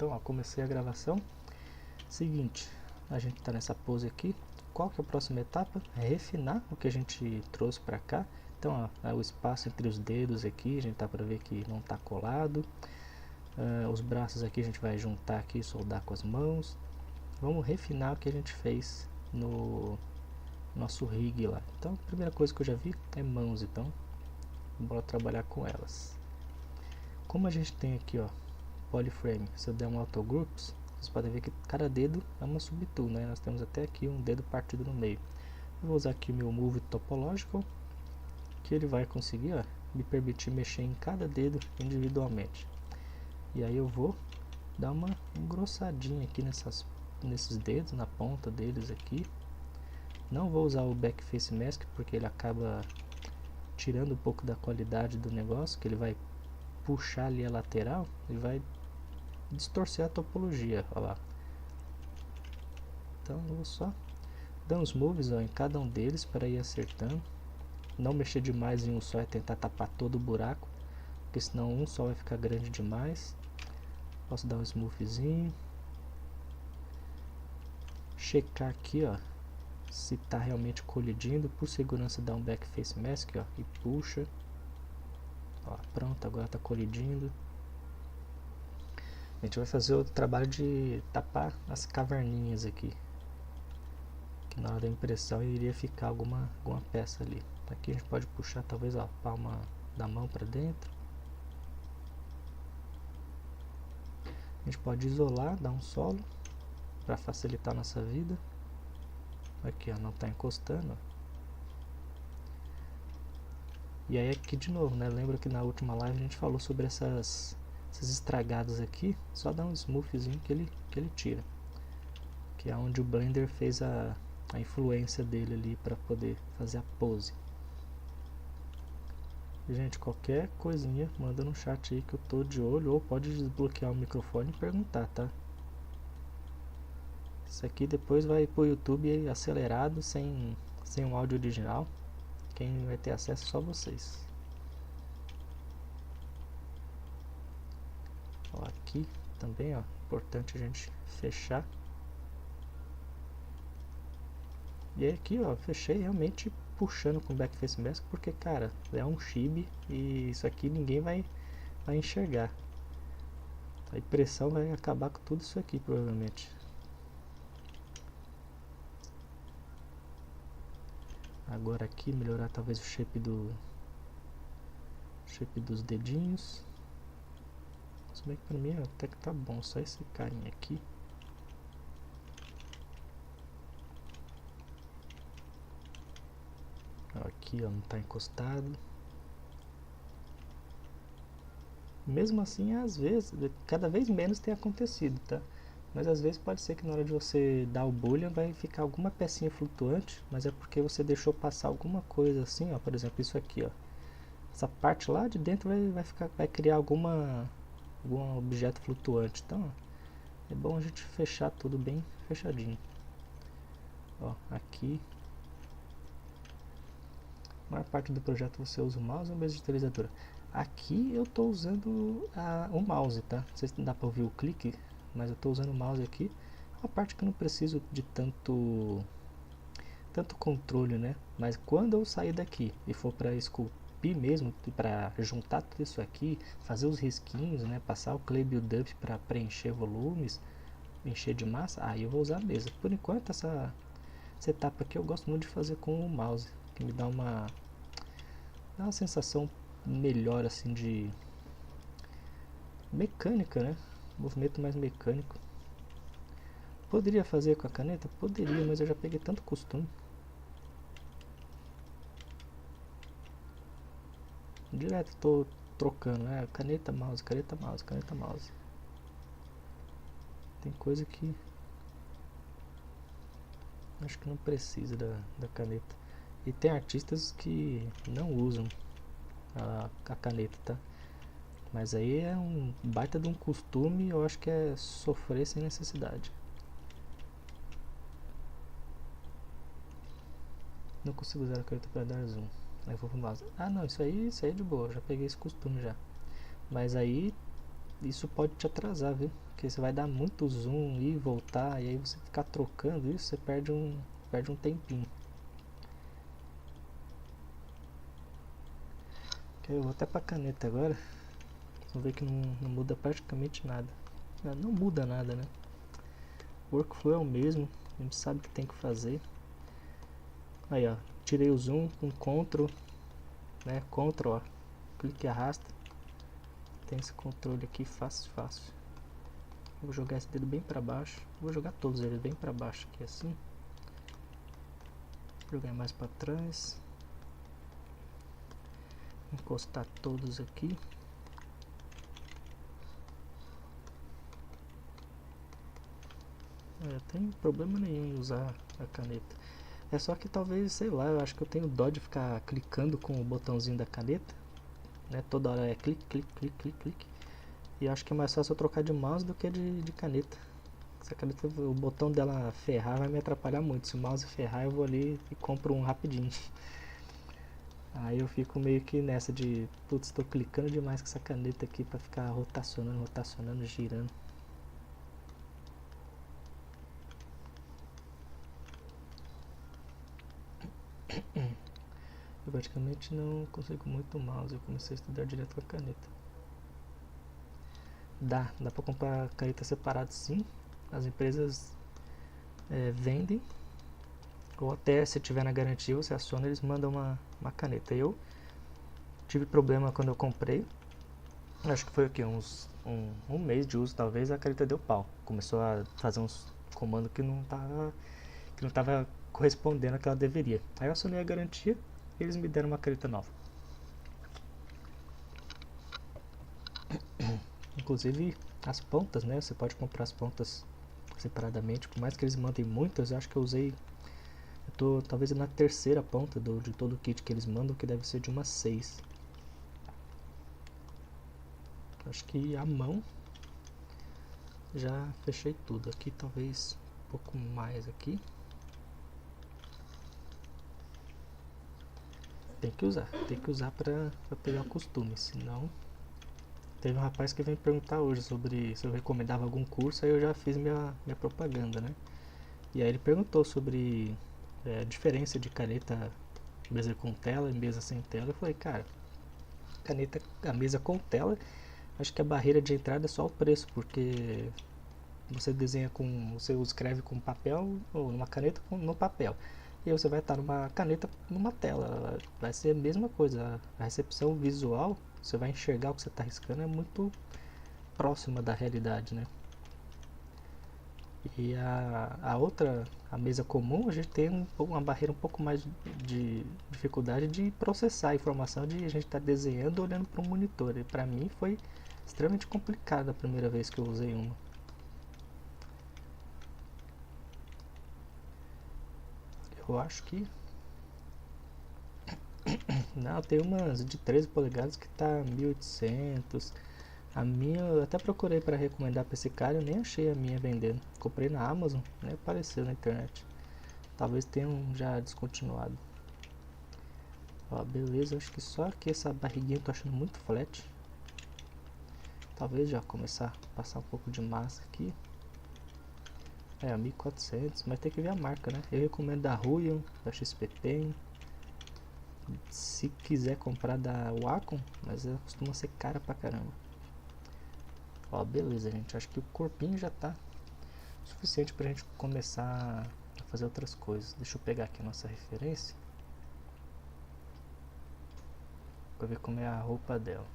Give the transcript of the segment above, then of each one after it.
Então, ó, comecei a gravação. Seguinte, a gente está nessa pose aqui. Qual que é a próxima etapa? É refinar o que a gente trouxe para cá. Então, ó, o espaço entre os dedos aqui, a gente tá para ver que não está colado. Os braços aqui a gente vai juntar aqui e soldar com as mãos. Vamos refinar o que a gente fez no nosso rig lá. Então, a primeira coisa que eu já vi é mãos, então bora trabalhar com elas. Como a gente tem aqui, ó, polyframe, se eu der um auto groups, vocês podem ver que cada dedo é uma subtool, né? Nós temos até aqui um dedo partido no meio. Eu vou usar aqui o meu move topological, que ele vai conseguir, ó, me permitir mexer em cada dedo individualmente. E aí eu vou dar uma engrossadinha aqui nesses dedos, na ponta deles aqui. Não vou usar o backface mask porque ele acaba tirando um pouco da qualidade do negócio, que ele vai puxar ali a lateral e vai distorcer a topologia, olha lá. Então eu vou só dar uns moves, ó, em cada um deles para ir acertando. Não mexer demais em um só e tentar tapar todo o buraco, porque senão um só vai ficar grande demais. Posso dar um smoothzinho. Checar aqui, ó, se está realmente colidindo. Por segurança dá um backface mask, ó, e puxa. Ó, pronto, agora está colidindo. A gente vai fazer o trabalho de tapar as caverninhas aqui, que na hora da impressão iria ficar alguma peça ali. Aqui a gente pode puxar talvez a palma da mão para dentro. A gente pode isolar, dar um solo para facilitar a nossa vida. Aqui, ó, não está encostando. E aí aqui de novo, né? Lembra que na última live a gente falou sobre esses estragados aqui. Só dá um smoothzinho que ele tira. Que é onde o Blender fez a influência dele ali para poder fazer a pose. Gente, qualquer coisinha manda no chat aí que eu tô de olho, ou pode desbloquear o microfone e perguntar, tá? Isso aqui depois vai pro YouTube acelerado, sem um áudio original. Quem vai ter acesso é só vocês. Ó, aqui também, ó, importante a gente fechar. E aí aqui, ó, fechei realmente puxando com backface mask, porque, cara, é um chibi e isso aqui ninguém vai enxergar. A impressão vai acabar com tudo isso aqui, provavelmente. Agora aqui, melhorar talvez o shape dos dedinhos. Se bem que pra mim até que tá bom, só esse carinha aqui. Aqui, ó, não tá encostado. Mesmo assim, às vezes, cada vez menos tem acontecido, tá? Mas às vezes pode ser que na hora de você dar o boolean vai ficar alguma pecinha flutuante, mas é porque você deixou passar alguma coisa assim, ó, por exemplo, isso aqui, ó. Essa parte lá de dentro vai criar algum objeto flutuante. Então, ó, é bom a gente fechar tudo bem fechadinho. Ó, aqui. A maior parte do projeto você usa o mouse ou mesa digitalizadora. Aqui eu estou usando o mouse, tá? Não sei se dá para ouvir o clique, mas eu estou usando o mouse aqui. Uma parte que eu não preciso de tanto controle, né? Mas quando eu sair daqui e for para esculpir mesmo, para juntar tudo isso aqui, fazer os risquinhos, né? Passar o clay build-up para preencher volumes, encher de massa, aí eu vou usar a mesa. Por enquanto essa etapa aqui eu gosto muito de fazer com o mouse, que me dá uma sensação melhor assim de mecânica, né? Movimento mais mecânico. Poderia fazer com a caneta? Poderia, mas eu já peguei tanto costume. Direto estou trocando, né? Caneta, mouse, caneta, mouse, caneta, mouse. Tem coisa que acho que não precisa da caneta. E tem artistas que não usam a caneta, tá? Mas aí é um baita de um costume, eu acho que é sofrer sem necessidade. Não consigo usar a caneta para dar zoom. Aí eu vou pro mouse. Ah não, isso aí é de boa, já peguei esse costume já. Mas aí isso pode te atrasar, viu? Porque você vai dar muito zoom e voltar, e aí você ficar trocando isso, você perde um tempinho. Ok, eu vou até pra caneta agora. Vamos ver que não muda praticamente nada. Não muda nada, né? O workflow é o mesmo, a gente sabe o que tem que fazer. Aí, ó, tirei o zoom com Ctrl, né? Ctrl, ó, clique e arrasta. Tem esse controle aqui, fácil. Vou jogar esse dedo bem para baixo. Vou jogar todos eles bem para baixo aqui, assim. Jogar mais para trás. Encostar todos aqui. Tem problema nenhum em usar a caneta. É só que talvez, sei lá, eu acho que eu tenho dó de ficar clicando com o botãozinho da caneta, né? Toda hora é clique. E acho que é mais fácil eu trocar de mouse do que de caneta. Se a caneta, o botão dela ferrar vai me atrapalhar muito. Se o mouse ferrar, eu vou ali e compro um rapidinho. Aí eu fico meio que nessa de, putz, estou clicando demais com essa caneta aqui para ficar rotacionando, girando. Eu praticamente não consigo muito o mouse, eu comecei a estudar direto com a caneta. Dá para comprar caneta separada, sim. As empresas vendem, ou até se tiver na garantia, você aciona, eles mandam uma caneta. Eu tive problema quando eu comprei, acho que foi o que, um mês de uso talvez, a caneta deu pau. Começou a fazer uns comandos que não tava correspondendo ao que ela deveria. Aí eu acionei a garantia e eles me deram uma caneta nova. Inclusive as pontas, né? Você pode comprar as pontas separadamente, por mais que eles mandem muitas, eu acho que eu usei, eu tô talvez na terceira ponta de todo o kit que eles mandam, que deve ser de umas 6. Acho que a mão já fechei tudo. Aqui talvez um pouco mais aqui. Tem que usar pra pegar o costume, senão... Teve um rapaz que veio perguntar hoje sobre se eu recomendava algum curso, aí eu já fiz minha propaganda, né? E aí ele perguntou sobre a diferença de caneta mesa com tela e mesa sem tela. Eu falei, cara, a mesa com tela, acho que a barreira de entrada é só o preço, porque você você escreve com papel ou numa caneta no papel. E você vai estar numa caneta numa tela, vai ser a mesma coisa. A recepção visual, você vai enxergar o que você está riscando, é muito próxima da realidade, né? E a mesa comum, a gente tem uma barreira um pouco mais de dificuldade de processar a informação de a gente estar desenhando olhando para um monitor. E para mim foi extremamente complicado a primeira vez que eu usei uma. Eu acho que... Não, tem umas de 13 polegadas que tá 1.800. A minha eu até procurei para recomendar para esse cara, eu nem achei a minha vendendo. Comprei na Amazon, nem apareceu na internet. Talvez tenham já descontinuado. Ó, beleza, acho que só aqui essa barriguinha eu tô achando muito flat. Talvez já começar a passar um pouco de massa aqui. 1.400, mas tem que ver a marca, né? Eu recomendo da Huion, da XP Pen. Se quiser comprar da Wacom, mas ela costuma ser cara pra caramba. Ó, beleza, gente. Acho que o corpinho já tá suficiente pra gente começar a fazer outras coisas. Deixa eu pegar aqui a nossa referência pra ver como é a roupa dela.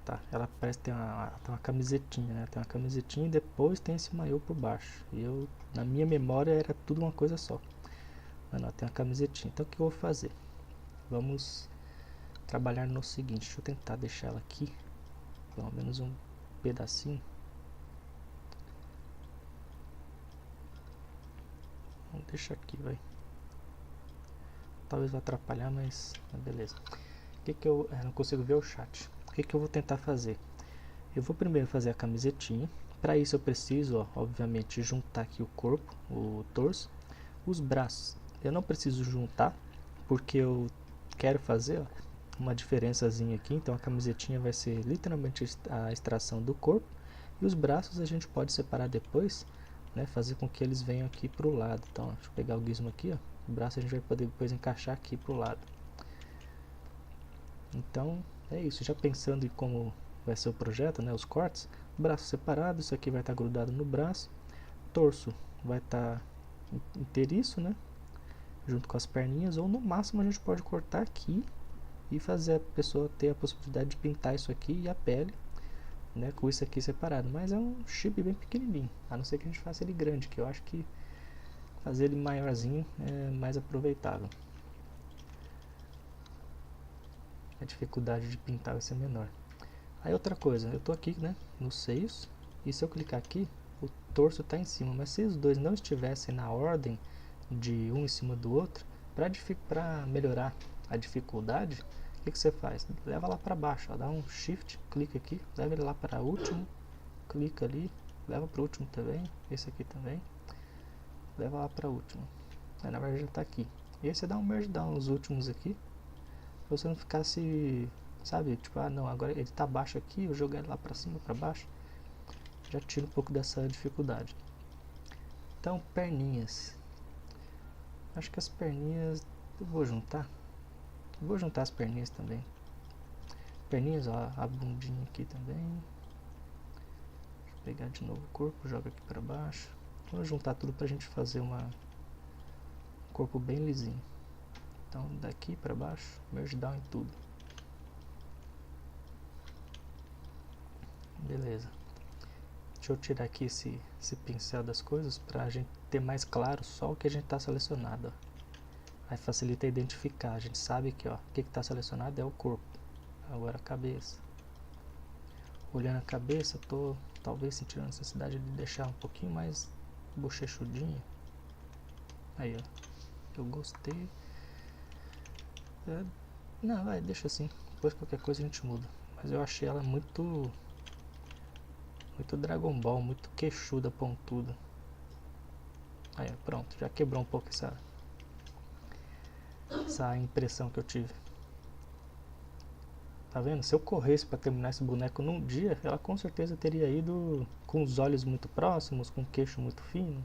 Tá. Ela parece ter uma camisetinha, né? Tem uma camisetinha e depois tem esse maiô por baixo. E eu, na minha memória, era tudo uma coisa só. Mas não, tem uma camisetinha. Então o que eu vou fazer? Vamos trabalhar no seguinte. Deixa eu tentar deixar ela aqui. Pelo menos um pedacinho. Vamos deixar aqui, vai. Talvez vai atrapalhar, mas beleza. O que eu não consigo ver o chat. O que eu vou tentar fazer? Eu vou primeiro fazer a camisetinha. Para isso eu preciso, ó, obviamente, juntar aqui o corpo, o torso, os braços. Eu não preciso juntar, porque eu quero fazer, ó, uma diferençazinha aqui. Então a camisetinha vai ser literalmente a extração do corpo, e os braços a gente pode separar depois, né, fazer com que eles venham aqui pro lado. Então, ó, deixa eu pegar o gizmo aqui, ó. O braço a gente vai poder depois encaixar aqui pro lado. Então é isso, já pensando em como vai ser o projeto, né, os cortes, braço separado, isso aqui vai estar grudado no braço, torso vai estar inteiriço, né, junto com as perninhas, ou no máximo a gente pode cortar aqui e fazer a pessoa ter a possibilidade de pintar isso aqui e a pele, né, com isso aqui separado. Mas é um chip bem pequenininho, a não ser que a gente faça ele grande, que eu acho que fazer ele maiorzinho é mais aproveitável. A dificuldade de pintar vai ser menor. Aí outra coisa, eu tô aqui, né, nos seios, e se eu clicar aqui, o torso está em cima, mas se os dois não estivessem na ordem de um em cima do outro, para melhorar a dificuldade, o que você faz? Leva lá para baixo, ó, dá um shift, clica aqui, leva ele lá para o último, clica ali, leva para o último também, esse aqui também, leva lá para o último. Aí na verdade já está aqui. E aí você dá um merge down nos últimos aqui, pra você não ficar se, sabe, tipo, ah não, agora ele tá baixo aqui, eu jogar ele lá pra cima, pra baixo, já tira um pouco dessa dificuldade. Então, perninhas, acho que as perninhas eu vou juntar as perninhas também. Perninhas, ó, a bundinha aqui também. Deixa eu pegar de novo o corpo, joga aqui pra baixo. Vou juntar tudo pra gente fazer um corpo bem lisinho. Então daqui pra baixo, merge down em tudo. Beleza. Deixa eu tirar aqui esse pincel das coisas pra gente ter mais claro só o que a gente tá selecionado, ó. Aí facilita identificar, a gente sabe que ó, o que está selecionado é o corpo. Agora a cabeça. Olhando a cabeça, tô talvez sentindo a necessidade de deixar um pouquinho mais bochechudinha. Aí ó, eu gostei. Não, vai, deixa assim. Depois qualquer coisa a gente muda. Mas eu achei ela muito Dragon Ball, muito queixuda, pontuda. Aí ó, pronto, já quebrou um pouco essa impressão que eu tive. Tá vendo? Se eu corresse para terminar esse boneco num dia, ela com certeza teria ido com os olhos muito próximos, com o queixo muito fino,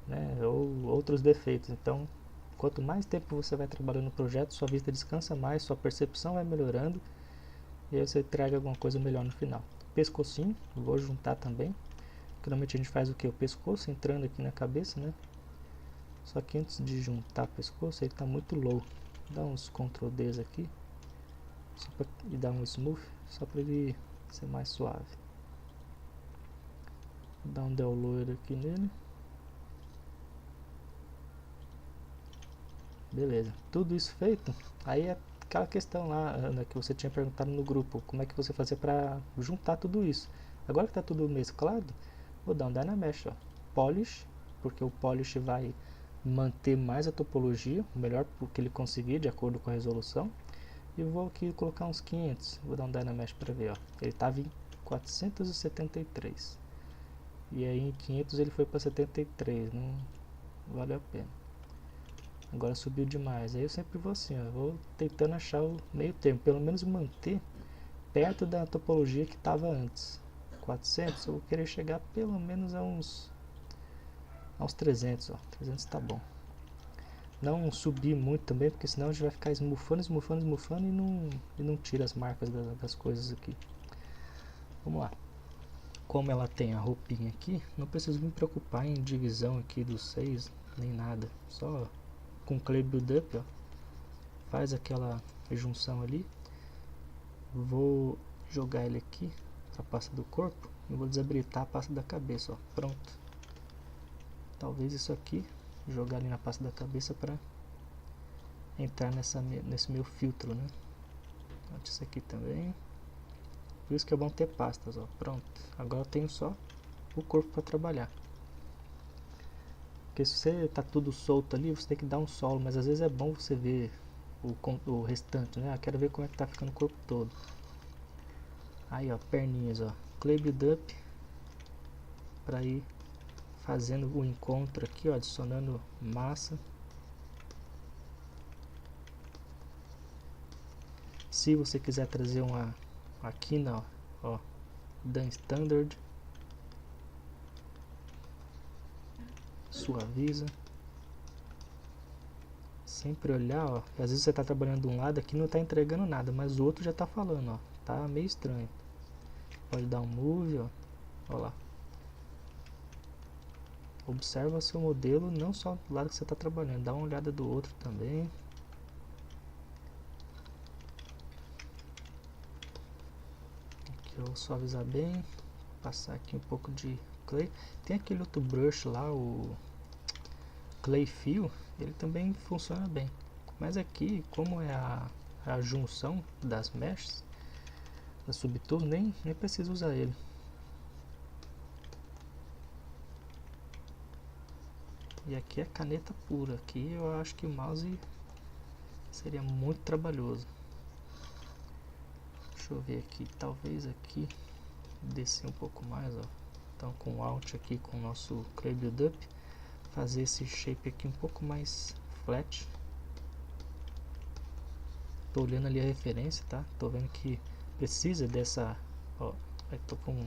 né? Ou outros defeitos. Então, quanto mais tempo você vai trabalhando no projeto, sua vista descansa mais, sua percepção vai melhorando, e aí você entrega alguma coisa melhor no final. Pescocinho, vou juntar também. Geralmente a gente faz o que? O pescoço entrando aqui na cabeça, né? Só que antes de juntar o pescoço, ele está muito low. Dá uns Ctrl Ds aqui. Só pra, e dar um smooth, só para ele ser mais suave. Vou dar um del loiro aqui nele. Beleza, tudo isso feito. Aí é aquela questão lá, Ana, que você tinha perguntado no grupo, como é que você fazia para juntar tudo isso. Agora que está tudo mesclado, vou dar um Dynamesh, ó, Polish, porque o Polish vai manter mais a topologia, o melhor que ele conseguir, de acordo com a resolução. E vou aqui colocar uns 500, vou dar um Dynamesh para ver, ó. Ele estava em 473, e aí em 500 ele foi para 73, não valeu a pena. Agora subiu demais, aí eu sempre vou assim, ó, vou tentando achar o meio termo, pelo menos manter perto da topologia que estava antes. 400, eu vou querer chegar pelo menos a uns 300, ó, 300 tá bom. Não subir muito também, porque senão a gente vai ficar esmufando e não tira as marcas das coisas aqui. Vamos lá. Como ela tem a roupinha aqui, não preciso me preocupar em divisão aqui dos 6, nem nada. Só com Clay Build-Up, ó, faz aquela junção ali. Vou jogar ele aqui para a pasta do corpo e vou desabilitar a pasta da cabeça, ó. Pronto. Talvez isso aqui, jogar ali na pasta da cabeça para entrar nesse meu filtro, né? Isso aqui também. Por isso que é bom ter pastas, ó. Pronto. Agora eu tenho só o corpo para trabalhar. Porque se você tá tudo solto ali, você tem que dar um solo, mas às vezes é bom você ver o restante, né? Quero ver como é que tá ficando o corpo todo. Aí, ó, perninhas, ó. Clay Build-Up para ir fazendo o encontro aqui, ó, adicionando massa. Se você quiser trazer uma quina, ó, Dan Standard, suaviza. Sempre olhar, ó. Às vezes você tá trabalhando de um lado aqui, não tá entregando nada, mas o outro já tá falando, ó. Tá meio estranho. Pode dar um move, ó. Ó lá. Observa seu modelo, não só do lado que você tá trabalhando, dá uma olhada do outro também. Aqui eu vou suavizar bem. Passar aqui um pouco de clay. Tem aquele outro brush lá, o Clay Fill, ele também funciona bem. Mas aqui, como é a junção das meshes, da subtool, nem precisa usar ele. E aqui é caneta pura. Aqui eu acho que o mouse seria muito trabalhoso. Deixa eu ver aqui, talvez aqui descer um pouco mais, ó. Então com o Alt aqui, com o nosso Clay Buildup, fazer esse shape aqui um pouco mais flat. Tô olhando ali a referência, tá? Tô vendo que precisa dessa, ó, aí tô com,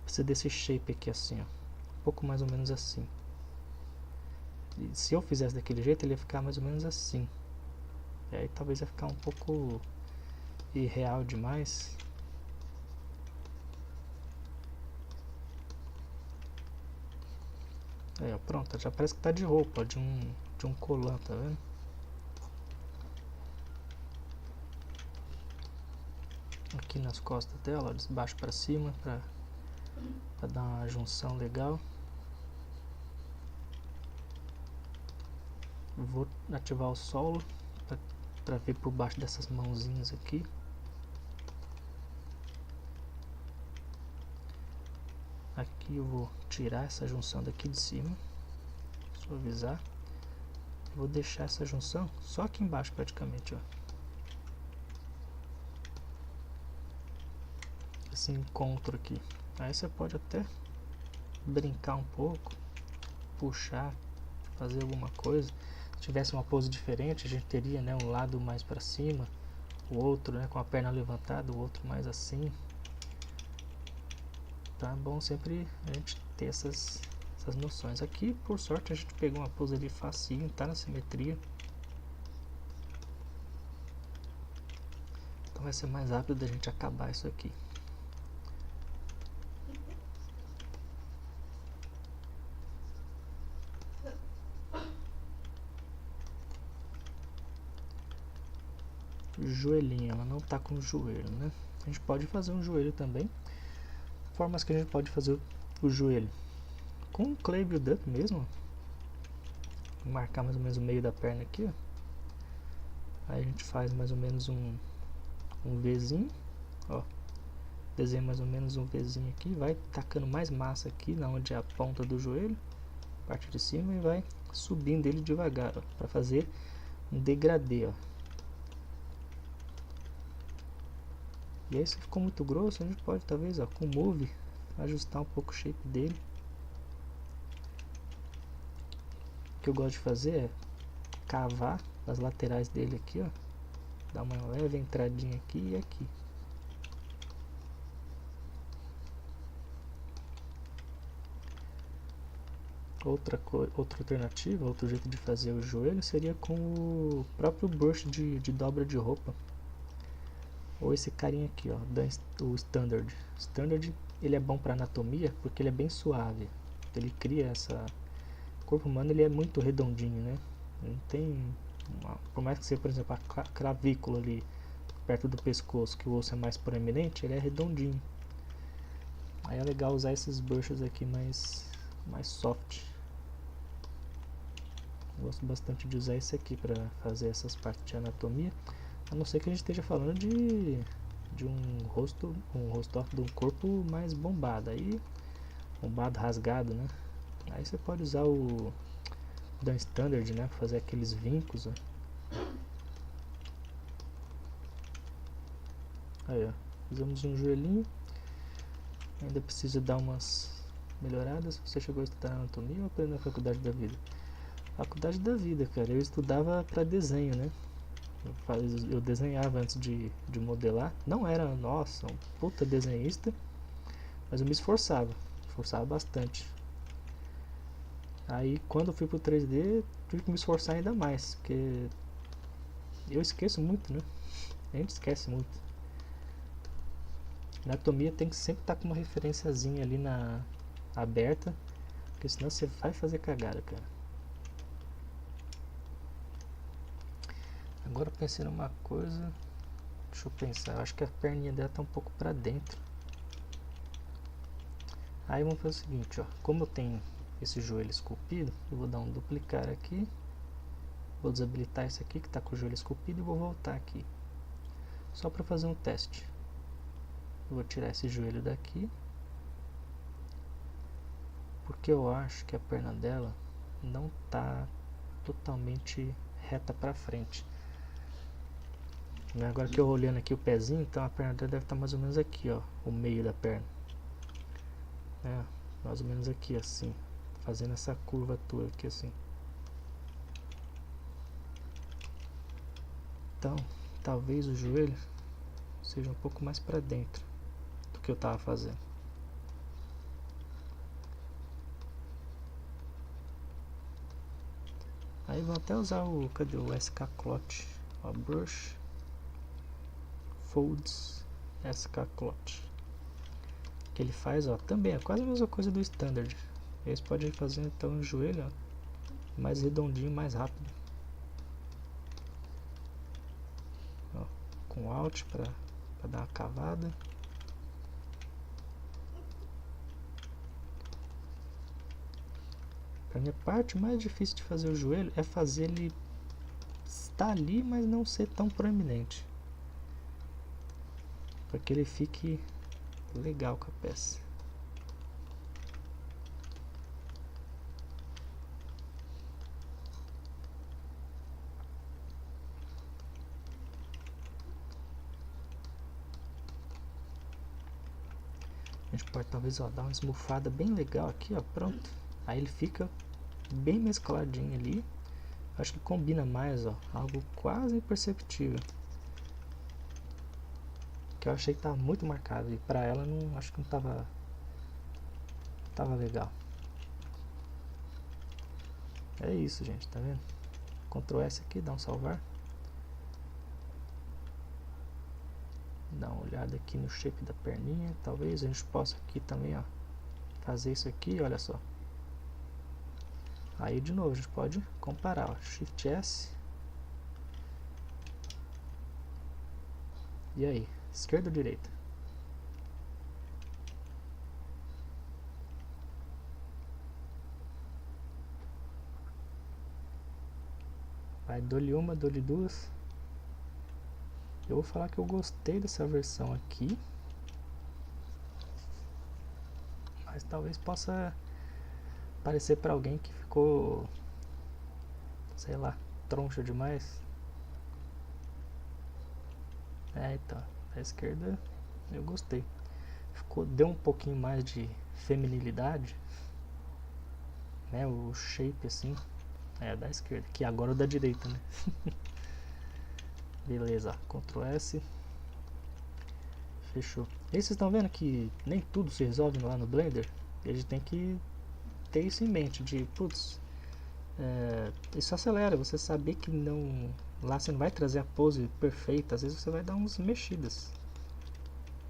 precisa desse shape aqui assim, ó, um pouco mais ou menos assim. E se eu fizesse daquele jeito, ele ia ficar mais ou menos assim. E aí talvez ia ficar um pouco irreal demais. Aí, ó, pronto, já parece que tá de roupa, de um colã, tá vendo? Aqui nas costas dela, de baixo para cima, pra dar uma junção legal. Vou ativar o solo para ver por baixo dessas mãozinhas aqui. Aqui eu vou tirar essa junção daqui de cima, suavizar. Vou deixar essa junção só aqui embaixo praticamente, ó. Esse encontro aqui. Aí você pode até brincar um pouco, puxar, fazer alguma coisa. Se tivesse uma pose diferente, a gente teria, né, um lado mais para cima, o outro, né, com a perna levantada, o outro mais assim. Tá bom sempre a gente ter essas noções. Aqui, por sorte, a gente pegou uma pose ali facinho, tá na simetria. Então vai ser mais rápido da gente acabar isso aqui. Joelhinho, ela não tá com o joelho, né? A gente pode fazer um joelho também. Formas que a gente pode fazer o joelho com o Clay Buildup mesmo. Vou marcar mais ou menos o meio da perna aqui, ó. Aí a gente faz mais ou menos um Vzinho, ó. Desenha mais ou menos um Vzinho aqui, vai tacando mais massa aqui na onde é a ponta do joelho, parte de cima, e vai subindo ele devagar, ó, para fazer um degradê, ó. E aí, se ficou muito grosso, a gente pode talvez, ó, com o Move, ajustar um pouco o shape dele. O que eu gosto de fazer é cavar as laterais dele aqui, ó. Dar uma leve entradinha aqui e aqui. Outra alternativa, outro jeito de fazer o joelho seria com o próprio brush de dobra de roupa. Ou esse carinha aqui, ó, o Standard. Standard, ele é bom para anatomia porque ele é bem suave. Ele cria essa... O corpo humano, ele é muito redondinho, né? Não tem... Por mais que seja, por exemplo, a clavícula ali perto do pescoço, que o osso é mais proeminente, ele é redondinho. Aí é legal usar esses brushes aqui mais soft. Gosto bastante de usar esse aqui para fazer essas partes de anatomia. A não ser que a gente esteja falando de um rosto de um corpo mais bombado. Aí, bombado, rasgado, né? Aí você pode usar o Dan Standard, né? Para fazer aqueles vincos, ó. Aí, ó. Fizemos um joelhinho. Ainda precisa dar umas melhoradas. Você chegou a estudar anatomia ou aprendeu na faculdade da vida? Faculdade da vida, cara. Eu estudava para desenho, né? Eu desenhava antes de modelar. Não era, nossa, um puta desenhista, mas eu me esforçava bastante. Aí quando eu fui pro 3D, tive que me esforçar ainda mais, porque eu esqueço muito, né? A gente esquece muito. Anatomia tem que sempre estar com uma referenciazinha ali na aberta, porque senão você vai fazer cagada, cara. Agora eu pensei numa coisa. Deixa eu pensar, eu acho que a perninha dela tá um pouco pra dentro. Aí vamos fazer o seguinte, ó. Como eu tenho esse joelho esculpido, eu vou dar um duplicar aqui. Vou desabilitar esse aqui que está com o joelho esculpido e vou voltar aqui. Só para fazer um teste. Eu vou tirar esse joelho daqui. Porque eu acho que a perna dela não está totalmente reta para frente. Agora que eu olhando aqui o pezinho, então a perna dela deve estar mais ou menos aqui, ó. O meio da perna. É, mais ou menos aqui assim. Fazendo essa curvatura aqui assim. Então, talvez o joelho seja um pouco mais para dentro do que eu estava fazendo. Aí vou até usar o, cadê o SK Clot, ó, Brush, Folds, SK Clot. Que ele faz, ó, também é quase a mesma coisa do Standard. Eles podem fazer então o joelho, ó, mais redondinho, mais rápido. Ó, com Alt para dar uma cavada. Pra minha parte mais difícil de fazer o joelho é fazer ele estar ali, mas não ser tão proeminente. Para que ele fique legal com a peça. A gente pode talvez, ó, dar uma esmufada bem legal aqui, ó, pronto. Aí ele fica bem mescladinho ali. Acho que combina mais, ó, algo quase imperceptível. Que eu achei que tava muito marcado e pra ela não, acho que não tava legal. É isso, gente, tá vendo? Ctrl S aqui, dá um salvar. Dá uma olhada aqui no shape da perninha. Talvez a gente possa aqui também, ó, fazer isso aqui, olha só. Aí de novo a gente pode comparar, ó, Shift S. E aí, esquerda ou direita? Vai, dou-lhe uma, dou-lhe duas. Eu vou falar que eu gostei dessa versão aqui. Mas talvez possa parecer para alguém que ficou, sei lá, troncho demais. É, então, a esquerda eu gostei. Deu um pouquinho mais de feminilidade, né? O shape assim, é da esquerda, que agora é o da direita, né? Beleza, Ctrl S. Fechou. E aí vocês estão vendo que nem tudo se resolve lá no Blender? E a gente tem que ter isso em mente, de, putz, isso acelera, você saber que não, lá você não vai trazer a pose perfeita, às vezes você vai dar umas mexidas.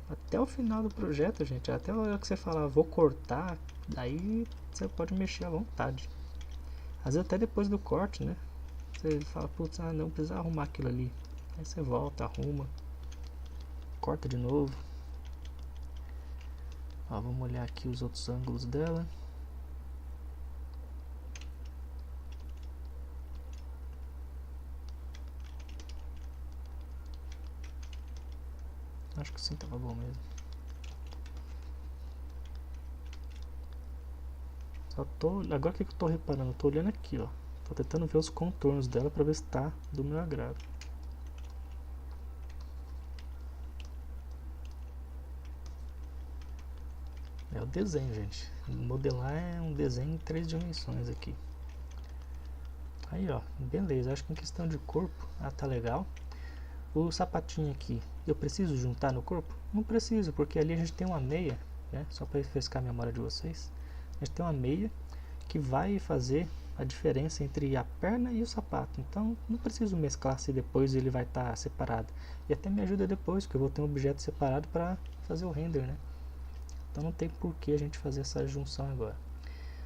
Até o final do projeto, gente, até a hora que você falar, vou cortar, daí você pode mexer à vontade. Às vezes até depois do corte, né? Você fala, putz, não precisa arrumar aquilo ali. Aí você volta, arruma, corta de novo. Ó, vamos olhar aqui os outros ângulos dela. Acho que sim, tava bom mesmo. Agora que eu tô reparando, eu tô olhando aqui, ó. Tô tentando ver os contornos dela pra ver se tá do meu agrado. É o desenho, gente. Modelar é um desenho em 3 dimensões aqui. Aí ó, beleza, acho que em questão de corpo, tá legal. O sapatinho aqui, eu preciso juntar no corpo? Não preciso, porque ali a gente tem uma meia, né? Só para refrescar a memória de vocês. A gente tem uma meia que vai fazer a diferença entre a perna e o sapato. Então não preciso mesclar se depois ele vai estar separado. E até me ajuda depois, que eu vou ter um objeto separado para fazer o render, né? Então não tem por que a gente fazer essa junção agora.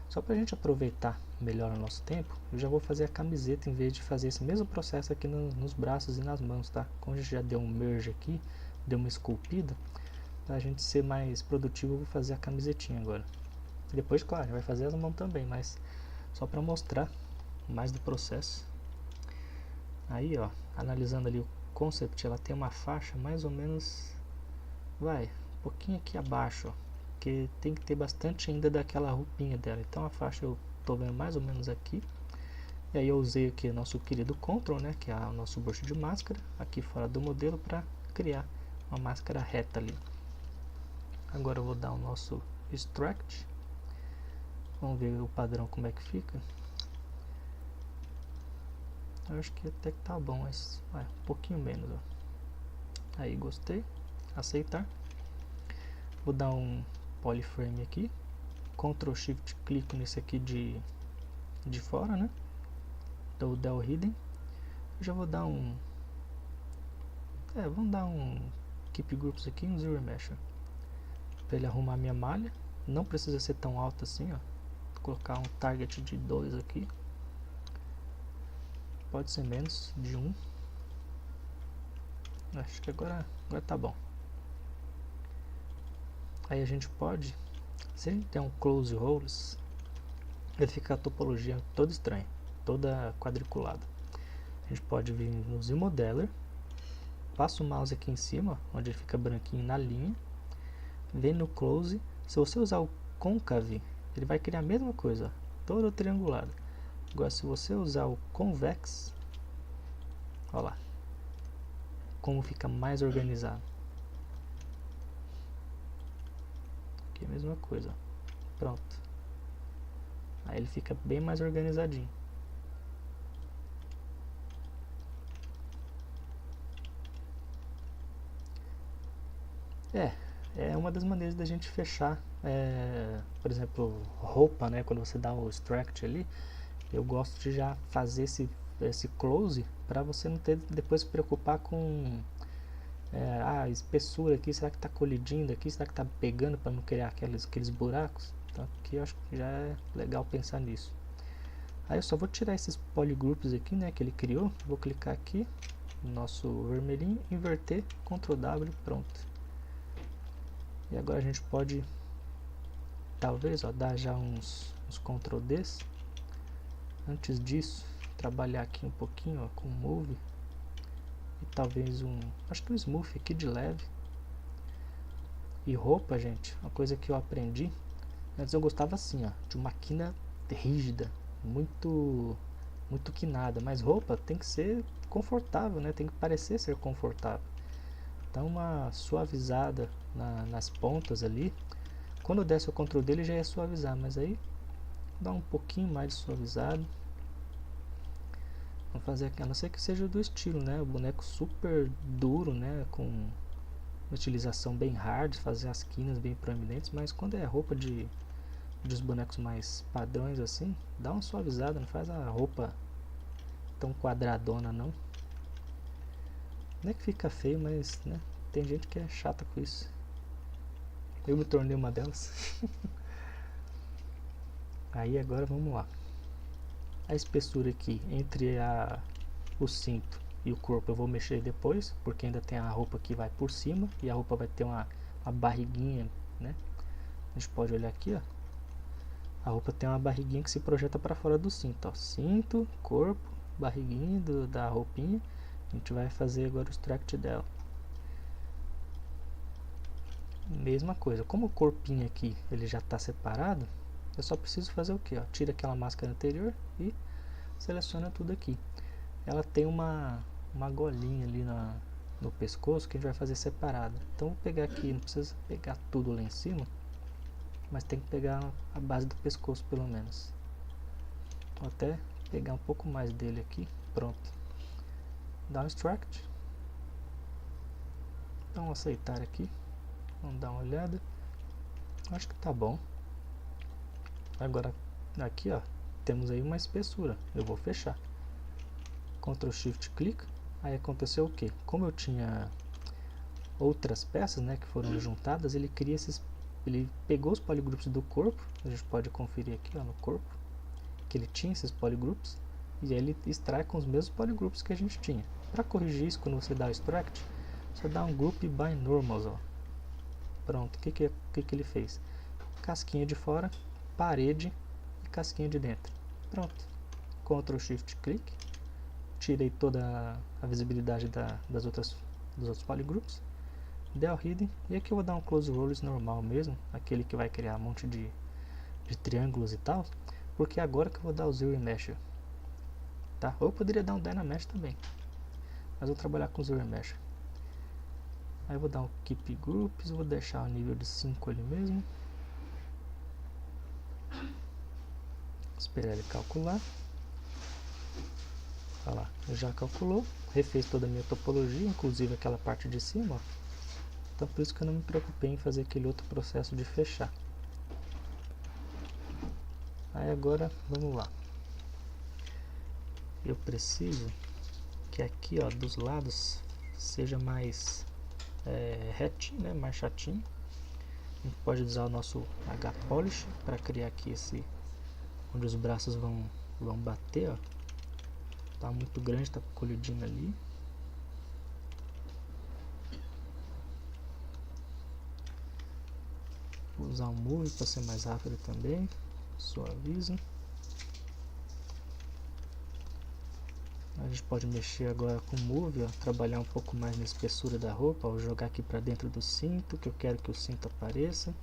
Só para a gente aproveitar melhor o nosso tempo, eu já vou fazer a camiseta em vez de fazer esse mesmo processo aqui nos braços e nas mãos, tá? Como a gente já deu um merge aqui, deu uma esculpida, para a gente ser mais produtivo, eu vou fazer a camisetinha agora. Depois, claro, vai fazer as mãos também, mas só para mostrar mais do processo. Aí, ó, analisando ali o concept, ela tem uma faixa mais ou menos, um pouquinho aqui abaixo, ó. Porque tem que ter bastante ainda daquela roupinha dela. Então a faixa eu tô vendo mais ou menos aqui. E aí eu usei aqui o nosso querido Control, né, que é o nosso brush de máscara, aqui fora do modelo, para criar uma máscara reta ali. Agora eu vou dar o nosso Extract. Vamos ver o padrão como é que fica. Eu acho que até que tá bom, mas um pouquinho menos, ó. Aí, gostei. Aceitar. Vou dar um polyframe aqui. Ctrl Shift, clico nesse aqui de fora, né? Do Del Hidden. Já vou dar um... vamos dar um Keep Groups aqui, um Zero Mesh. Para ele arrumar a minha malha. Não precisa ser tão alto assim, ó. Vou colocar um target de 2 aqui. Pode ser menos, de 1. Acho que agora tá bom. Aí a gente pode, se a gente tem um close holes, ele fica a topologia toda estranha, toda quadriculada. A gente pode vir no Z Modeler, passa o mouse aqui em cima, onde ele fica branquinho na linha, vem no close. Se você usar o concave, ele vai criar a mesma coisa, todo triangulado. Agora se você usar o convex, olha lá, como fica mais organizado. Aqui é a mesma coisa, pronto. Aí ele fica bem mais organizadinho. É uma das maneiras da gente fechar, por exemplo, roupa, né? Quando você dá o extract ali, eu gosto de já fazer esse close para você não ter depois se preocupar com a espessura aqui, será que está colidindo aqui, será que está pegando para não criar aqueles buracos. Então aqui eu acho que já é legal pensar nisso. Aí eu só vou tirar esses polygroups aqui, né, que ele criou. Vou clicar aqui no nosso vermelhinho, inverter, Ctrl W, pronto. E agora a gente pode talvez dar já uns Ctrl Ds. Antes disso, trabalhar aqui um pouquinho com Move. E talvez acho que um Smooth aqui de leve. E roupa, gente, uma coisa que eu aprendi. Antes eu gostava assim, ó, de uma quina rígida, muito quinada. Mas roupa tem que ser confortável, né? Tem que parecer ser confortável. Então uma suavizada nas pontas ali. Quando eu desce o Ctrl dele já ia suavizar, mas aí dá um pouquinho mais de suavizado. Vamos fazer aqui, a não ser que seja do estilo, né? O boneco super duro, né? Com uma utilização bem hard, fazer as quinas bem proeminentes, mas quando é roupa dos bonecos mais padrões assim, dá uma suavizada, não faz a roupa tão quadradona não. Não é que fica feio, mas né, tem gente que é chata com isso. Eu me tornei uma delas. Aí agora vamos lá. A espessura aqui entre o cinto e o corpo eu vou mexer depois, porque ainda tem a roupa que vai por cima e a roupa vai ter uma barriguinha, né? A gente pode olhar aqui, ó. A roupa tem uma barriguinha que se projeta para fora do cinto, ó. Cinto, corpo, barriguinha da roupinha. A gente vai fazer agora o extract dela. Mesma coisa, como o corpinho aqui ele já está separado, eu só preciso fazer o que? Tira aquela máscara anterior e seleciona tudo aqui. Ela tem uma golinha ali no pescoço que a gente vai fazer separado. Então vou pegar aqui, não precisa pegar tudo lá em cima, mas tem que pegar a base do pescoço pelo menos. Vou até pegar um pouco mais dele aqui. Pronto. Dá um extract. Então aceitar aqui. Vamos dar uma olhada. Acho que tá bom. Agora aqui, ó, temos aí uma espessura. Eu vou fechar. Ctrl Shift clica. Aí aconteceu o que? Como eu tinha outras peças, né, que foram juntadas, ele cria esses, ele pegou os polygrupps do corpo. A gente pode conferir aqui, ó, no corpo, que ele tinha esses polygrupps, e aí ele extrai com os mesmos polygrupps que a gente tinha. Para corrigir isso, quando você dá o extract, você dá um group by normals, ó. Pronto. O que ele fez? Casquinha de fora, parede e casquinha de dentro. Pronto. Ctrl Shift clique. Tirei toda a visibilidade dos outros polygroups. Del Hidden. E aqui eu vou dar um Close Rollers normal mesmo. Aquele que vai criar um monte de triângulos e tal. Porque é agora que eu vou dar o Zero Mesh. Tá? Ou eu poderia dar um Dynamesh também. Mas eu vou trabalhar com o Zero Mesh. Aí eu vou dar um Keep Groups. Vou deixar o nível de 5 ali mesmo. Esperar ele calcular. Olha lá, já calculou, refez toda a minha topologia, inclusive aquela parte de cima, ó. Então por isso que eu não me preocupei em fazer aquele outro processo de fechar. Aí agora, vamos lá. Eu preciso que aqui, ó, dos lados seja mais retinho, né, mais chatinho. A gente pode usar o nosso H-Polish para criar aqui esse, onde os braços vão bater, ó. Tá muito grande, tá colidindo ali. Vou usar um Move para ser mais rápido também. Suavizo. A gente pode mexer agora com o Move, ó, trabalhar um pouco mais na espessura da roupa. Vou jogar aqui para dentro do cinto, que eu quero que o cinto apareça.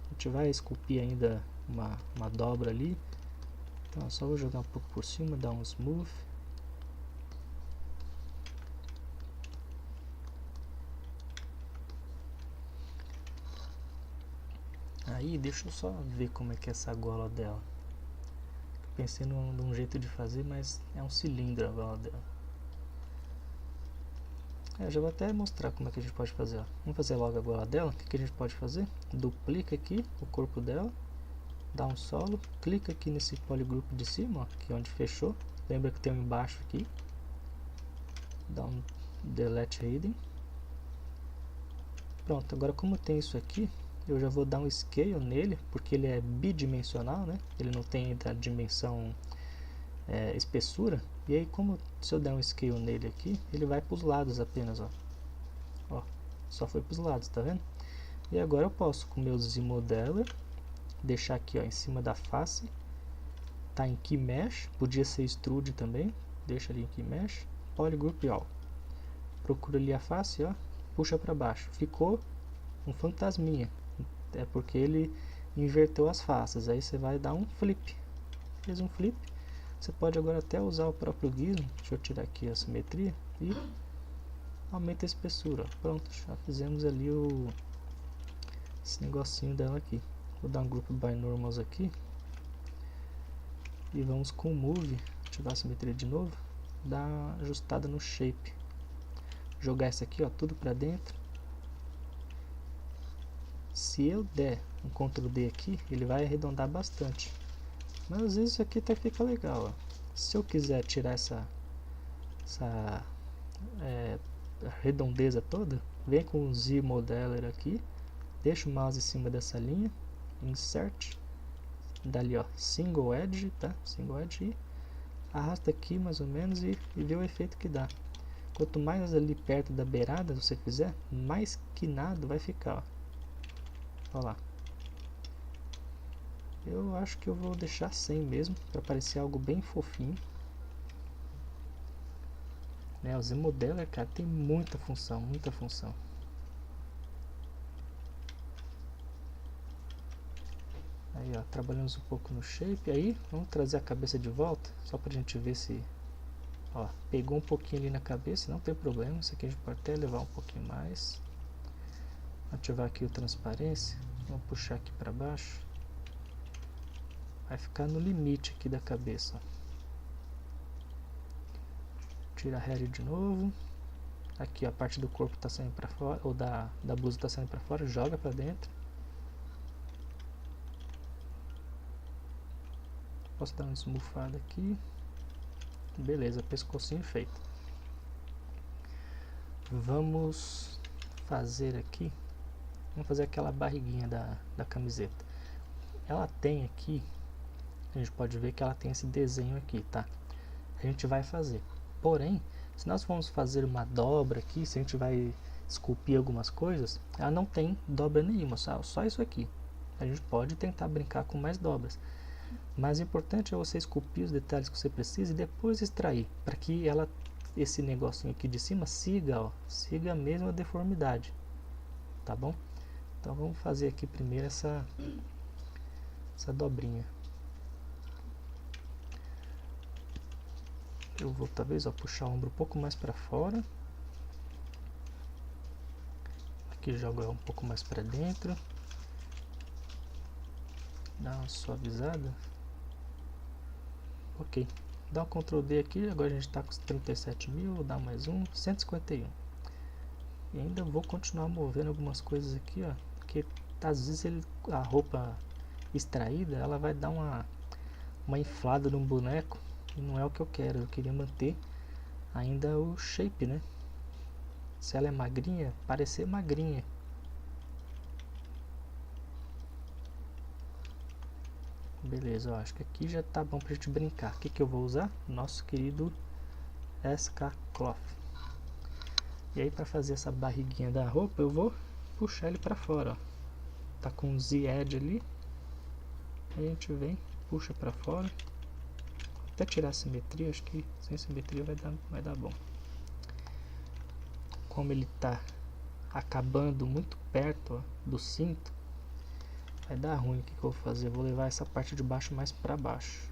A gente vai esculpir ainda uma dobra ali. Então só vou jogar um pouco por cima, dar um Smooth. Aí deixa eu só ver como é que é essa gola dela. Pensei num jeito de fazer, mas é um cilindro a gola dela. Já vou até mostrar como é que a gente pode fazer, ó. Vamos fazer logo a gola dela. O que a gente pode fazer? Duplica aqui o corpo dela. Dá um solo, clica aqui nesse polygroup de cima, ó, que é onde fechou. Lembra que tem um embaixo aqui. Dá um Delete Hidden. Pronto, agora como tem isso aqui, eu já vou dar um Scale nele, porque ele é bidimensional, né? Ele não tem a dimensão espessura. E aí, como se eu der um Scale nele aqui, ele vai para os lados apenas, ó. Ó, só foi para os lados, tá vendo? E agora eu posso, com o meu Z-Modeler, deixar aqui, ó, em cima da face. Tá em Key Mesh, podia ser Extrude também. Deixa ali em Key Mesh. Polygroup All. Procura ali a face, ó, puxa para baixo. Ficou um fantasminha. É porque ele inverteu as faces. Aí você vai dar um flip. Fez um flip. Você pode agora até usar o próprio gizmo. Deixa eu tirar aqui a simetria e aumenta a espessura. Pronto, já fizemos ali esse negocinho dela aqui. Vou dar um grupo by normals aqui. E vamos com o Move, ativar a simetria de novo. Dar uma ajustada no Shape. Jogar isso aqui, ó, tudo pra dentro. Se eu der um Ctrl D aqui, ele vai arredondar bastante. Mas às vezes isso aqui até fica legal, ó. Se eu quiser tirar essa redondeza toda, vem com o Z-Modeler aqui. Deixa o mouse em cima dessa linha. Insert. Dali, ó, Single Edge, tá? Single Edge e arrasta aqui mais ou menos e vê o efeito que dá. Quanto mais ali perto da beirada você fizer, mais quinado vai ficar, ó. Olha lá. Eu acho que eu vou deixar 100 mesmo, para parecer algo bem fofinho. Né, o Z-Modeler, cara, tem muita função, muita função. Aí, ó, trabalhamos um pouco no shape. Aí, vamos trazer a cabeça de volta, só pra gente ver se... Ó, pegou um pouquinho ali na cabeça, não tem problema. Isso aqui a gente pode até levar um pouquinho mais. Ativar aqui o transparência. Vamos puxar aqui pra baixo. vai ficar no limite aqui da cabeça. Tira a head de novo. Aqui a parte do corpo está saindo para fora, ou da blusa está saindo para fora, joga para dentro. Posso dar uma esmufada aqui. Beleza, pescocinho feito. Vamos fazer aqui, vamos fazer aquela barriguinha da camiseta. Ela tem aqui, a gente pode ver que ela tem esse desenho aqui, tá? A gente vai fazer. Porém, se nós formos fazer uma dobra aqui, se a gente vai esculpir algumas coisas, ela não tem dobra nenhuma, só isso aqui. A gente pode tentar brincar com mais dobras. Mas o importante é você esculpir os detalhes que você precisa e depois extrair, para que esse negocinho aqui de cima siga a mesma deformidade, tá bom? Então vamos fazer aqui primeiro essa dobrinha. Eu vou talvez puxar o ombro um pouco mais para fora. Aqui joga um pouco mais para dentro. Dá uma suavizada. Ok. Dá um Ctrl D aqui. Agora a gente está com 37.000. Vou dar mais um. 151. E ainda vou continuar movendo algumas coisas aqui, ó. Porque às vezes a roupa extraída, ela vai dar uma inflada no boneco. E não é o que eu quero, eu queria manter ainda o shape, né? Se ela é magrinha, parecer magrinha. Beleza, eu acho que aqui já tá bom pra gente brincar. O que eu vou usar? Nosso querido SK Cloth. E aí para fazer essa barriguinha da roupa, eu vou puxar ele pra fora, ó. Tá com um Z-edge ali. Aí a gente vem, puxa pra fora. Até tirar a simetria, acho que sem simetria vai dar bom. Como ele tá acabando muito perto, ó, do cinto, vai dar ruim. O que eu vou fazer? Eu vou levar essa parte de baixo mais para baixo.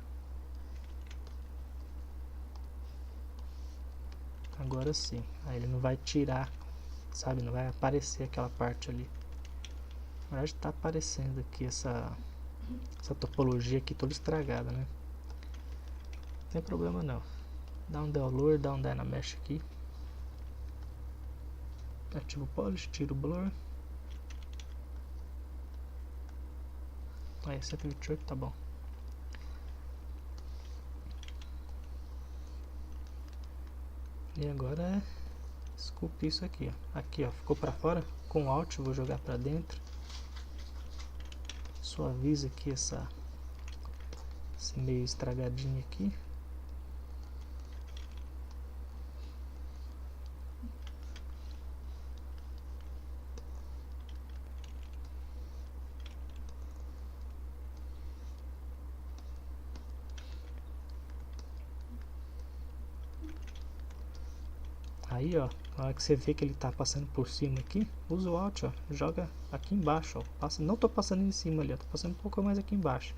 Agora sim. Aí ele não vai tirar, sabe? Não vai aparecer aquela parte ali. Na verdade tá aparecendo aqui essa topologia aqui toda estragada, né? Não tem problema não. Dá um Download, dá um Dynamesh aqui. Ativo o Polish, tiro o Blur. Aí, 128 tá bom. E agora é esculpir isso aqui, ó. Aqui, ó, ficou pra fora. Com Alt, vou jogar pra dentro. Suaviza aqui esse meio estragadinho aqui. Aí, ó, na hora que você vê que ele tá passando por cima aqui, usa o Alt, ó, joga aqui embaixo, ó. Não tô passando em cima ali, ó, tô passando um pouco mais aqui embaixo.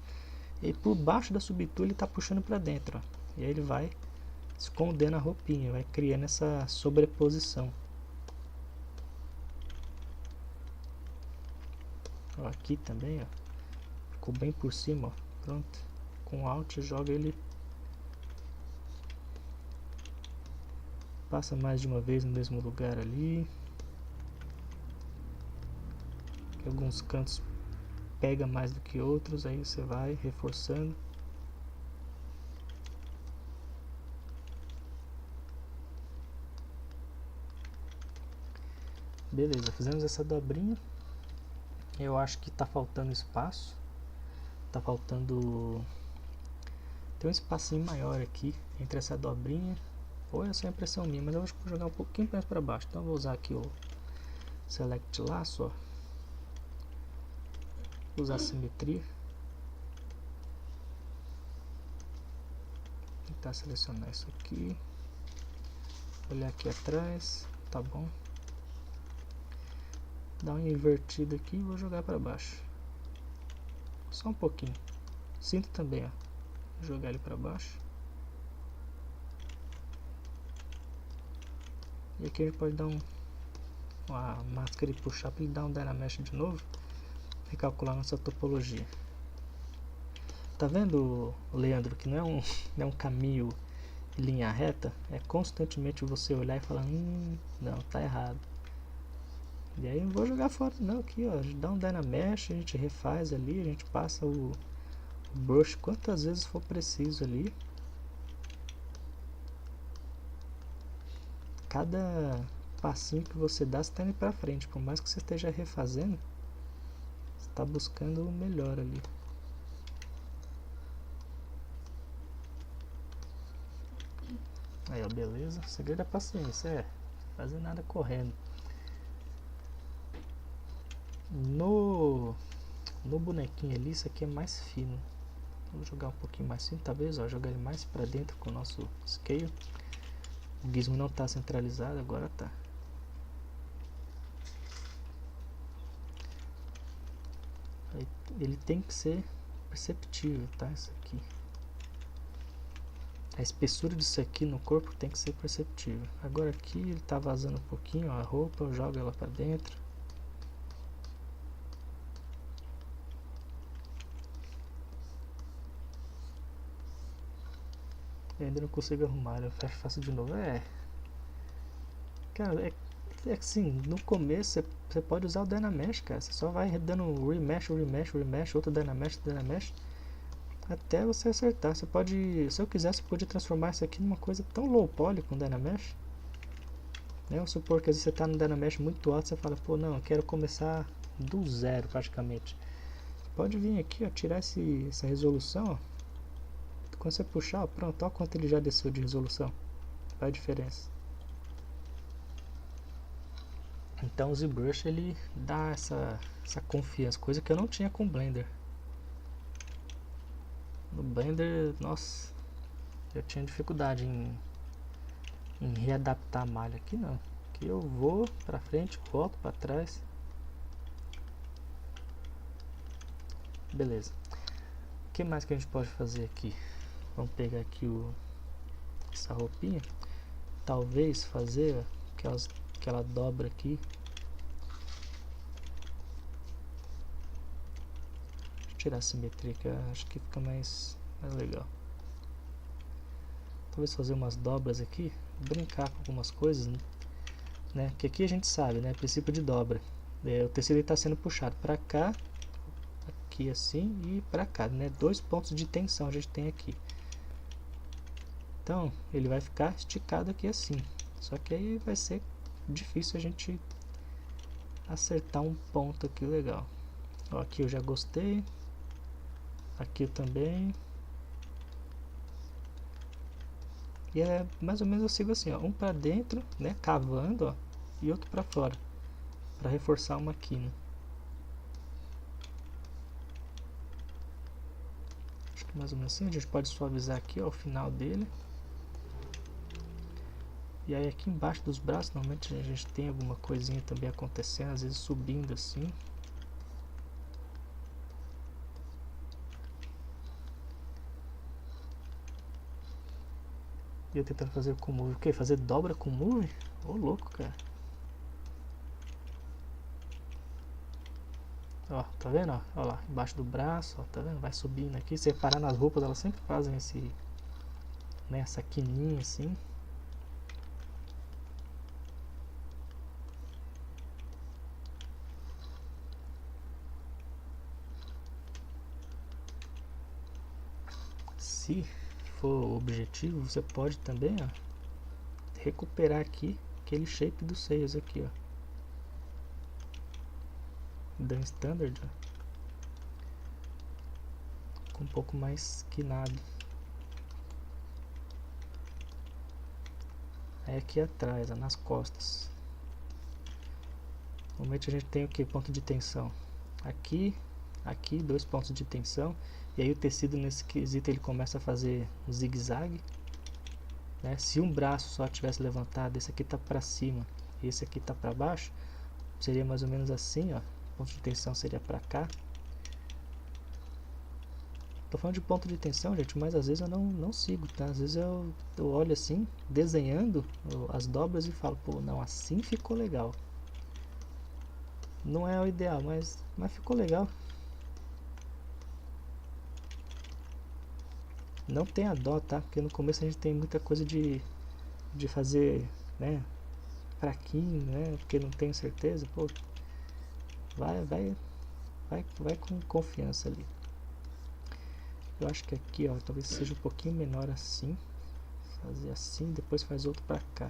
E aí, por baixo da subtool ele tá puxando pra dentro, ó. E aí ele vai escondendo a roupinha, vai criando essa sobreposição. Ó, aqui também, ó, ficou bem por cima, ó. Pronto. Com Alt joga ele. Passa mais de uma vez no mesmo lugar ali. Que alguns cantos pega mais do que outros, aí você vai reforçando. Beleza, fizemos essa dobrinha. Eu acho que tá faltando espaço. Tá faltando... Tem um espacinho maior aqui entre essa dobrinha. Ou é só impressão minha, mas eu acho que vou jogar um pouquinho mais para baixo. Então eu vou usar aqui o Select Laço, ó. Vou usar a simetria. Tentar selecionar isso aqui. Olhar aqui atrás, tá bom. Dar uma invertida aqui e vou jogar para baixo. Só um pouquinho. Cinto também, ó. Vou jogar ele para baixo. E aqui a gente pode dar uma máscara e puxar para ele dar um Dynamesh de novo. Recalcular nossa topologia. tá vendo, Leandro, que não é um caminho em linha reta? É constantemente você olhar e falar, não, tá errado. E aí não vou jogar fora não, aqui ó, dá um Dynamesh, a gente refaz ali, a gente passa o brush quantas vezes for preciso ali. Cada passinho que você dá, você tá indo pra frente, por mais que você esteja refazendo, você tá buscando o melhor ali. Aí ó, beleza, o segredo é paciência, fazer nada correndo. No bonequinho ali, isso aqui é mais fino. Vou jogar um pouquinho mais fino, talvez, ó, jogar ele mais pra dentro com o nosso scale. O gizmo não tá centralizado, agora tá. Aí, ele tem que ser perceptível, tá? Isso aqui. A espessura disso aqui no corpo tem que ser perceptível. Agora aqui ele tá vazando um pouquinho, ó, a roupa, eu jogo ela pra dentro. Eu ainda não consigo arrumar, eu faço de novo. Cara, é que assim, no começo você pode usar o Dynamesh, cara. Você só vai dando remesh, outro Dynamesh, até você acertar. Você pode, se eu quiser, você pode transformar isso aqui numa coisa tão low poly com o Dynamesh. Né? Vamos supor que às vezes você está no Dynamesh muito alto, você fala, pô, não, eu quero começar do zero praticamente. Você pode vir aqui, ó, tirar essa resolução, ó. Quando você puxar, ó, pronto, olha quanto ele já desceu de resolução. Olha a diferença. Então o ZBrush ele dá essa confiança, coisa que eu não tinha com o Blender. No Blender, nossa, eu tinha dificuldade em readaptar a malha. Aqui não, aqui eu vou pra frente, volto pra trás. Beleza. O que mais que a gente pode fazer aqui? Vamos pegar aqui essa roupinha. Talvez fazer aquela dobra aqui. Deixa eu tirar a simetria, que eu acho que fica mais legal. Talvez fazer umas dobras aqui, brincar com algumas coisas, né? Que aqui a gente sabe, né? Princípio de dobra. O tecido está sendo puxado para cá, aqui assim e para cá, né? 2 pontos de tensão a gente tem aqui. Então ele vai ficar esticado aqui assim. Só que aí vai ser difícil a gente acertar um ponto aqui legal. Ó, aqui eu já gostei. Aqui eu também. E é mais ou menos eu sigo assim, ó, um para dentro, né, cavando, ó, e outro para fora, para reforçar uma quina. Acho que mais ou menos assim. A gente pode suavizar aqui, ó, o final dele. E aí aqui embaixo dos braços, normalmente a gente tem alguma coisinha também acontecendo, às vezes subindo assim. E eu tentando fazer com move. O que? Fazer dobra com move? Ô, louco, cara. Ó, tá vendo? Ó lá, embaixo do braço, ó, tá vendo? Vai subindo aqui. Se reparar nas roupas, elas sempre fazem né, essa quininha assim. Se for objetivo, você pode também, ó, recuperar aqui aquele shape dos seios aqui, ó. Dan Standard, ó, com um pouco mais quinado. Aí aqui atrás, ó, nas costas. Normalmente a gente tem o que? Ponto de tensão. Aqui, 2 pontos de tensão. E aí o tecido nesse quesito ele começa a fazer um zigue-zague. Né? Se um braço só tivesse levantado, esse aqui está para cima e esse aqui está para baixo, seria mais ou menos assim, ó. O ponto de tensão seria para cá. Tô falando de ponto de tensão, gente, mas às vezes eu não sigo, tá? Às vezes eu olho assim, desenhando as dobras e falo, pô, não, assim ficou legal. Não é o ideal, mas ficou legal. não tenha dó, tá? Porque no começo a gente tem muita coisa de fazer, né, fraquinho, né? Porque não tenho certeza. Pô, vai com confiança ali. Eu acho que aqui, ó, talvez seja um pouquinho menor assim. Fazer assim, depois faz outro pra cá.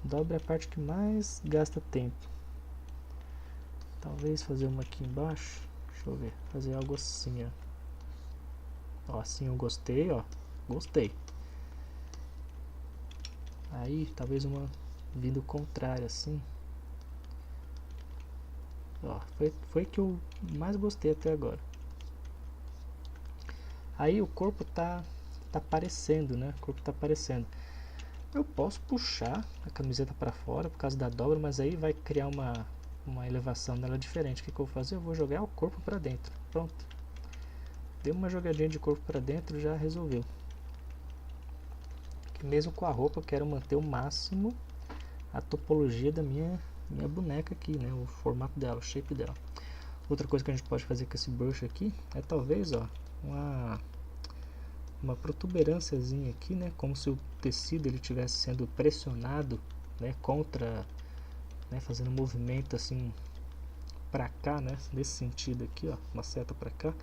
Dobra é a parte que mais gasta tempo. Talvez fazer uma aqui embaixo. Deixa eu ver. Fazer algo assim, ó. Ó, assim eu gostei, ó. Gostei. Aí, talvez uma vindo contrária, assim. Ó, foi que eu mais gostei até agora. Aí o corpo tá aparecendo, né? O corpo tá aparecendo. Eu posso puxar a camiseta para fora por causa da dobra, mas aí vai criar uma elevação dela diferente. O que eu vou fazer? Eu vou jogar o corpo para dentro. Pronto. Deu uma jogadinha de corpo para dentro, já resolveu. Que mesmo com a roupa eu quero manter o máximo a topologia da minha boneca aqui, né? O formato dela, o shape dela. Outra coisa que a gente pode fazer com esse brush aqui é talvez, ó, uma protuberânciazinha aqui, né? Como se o tecido ele estivesse sendo pressionado, né? Contra, né? Fazendo um movimento assim para cá, né? Nesse sentido aqui, ó, uma seta para cá.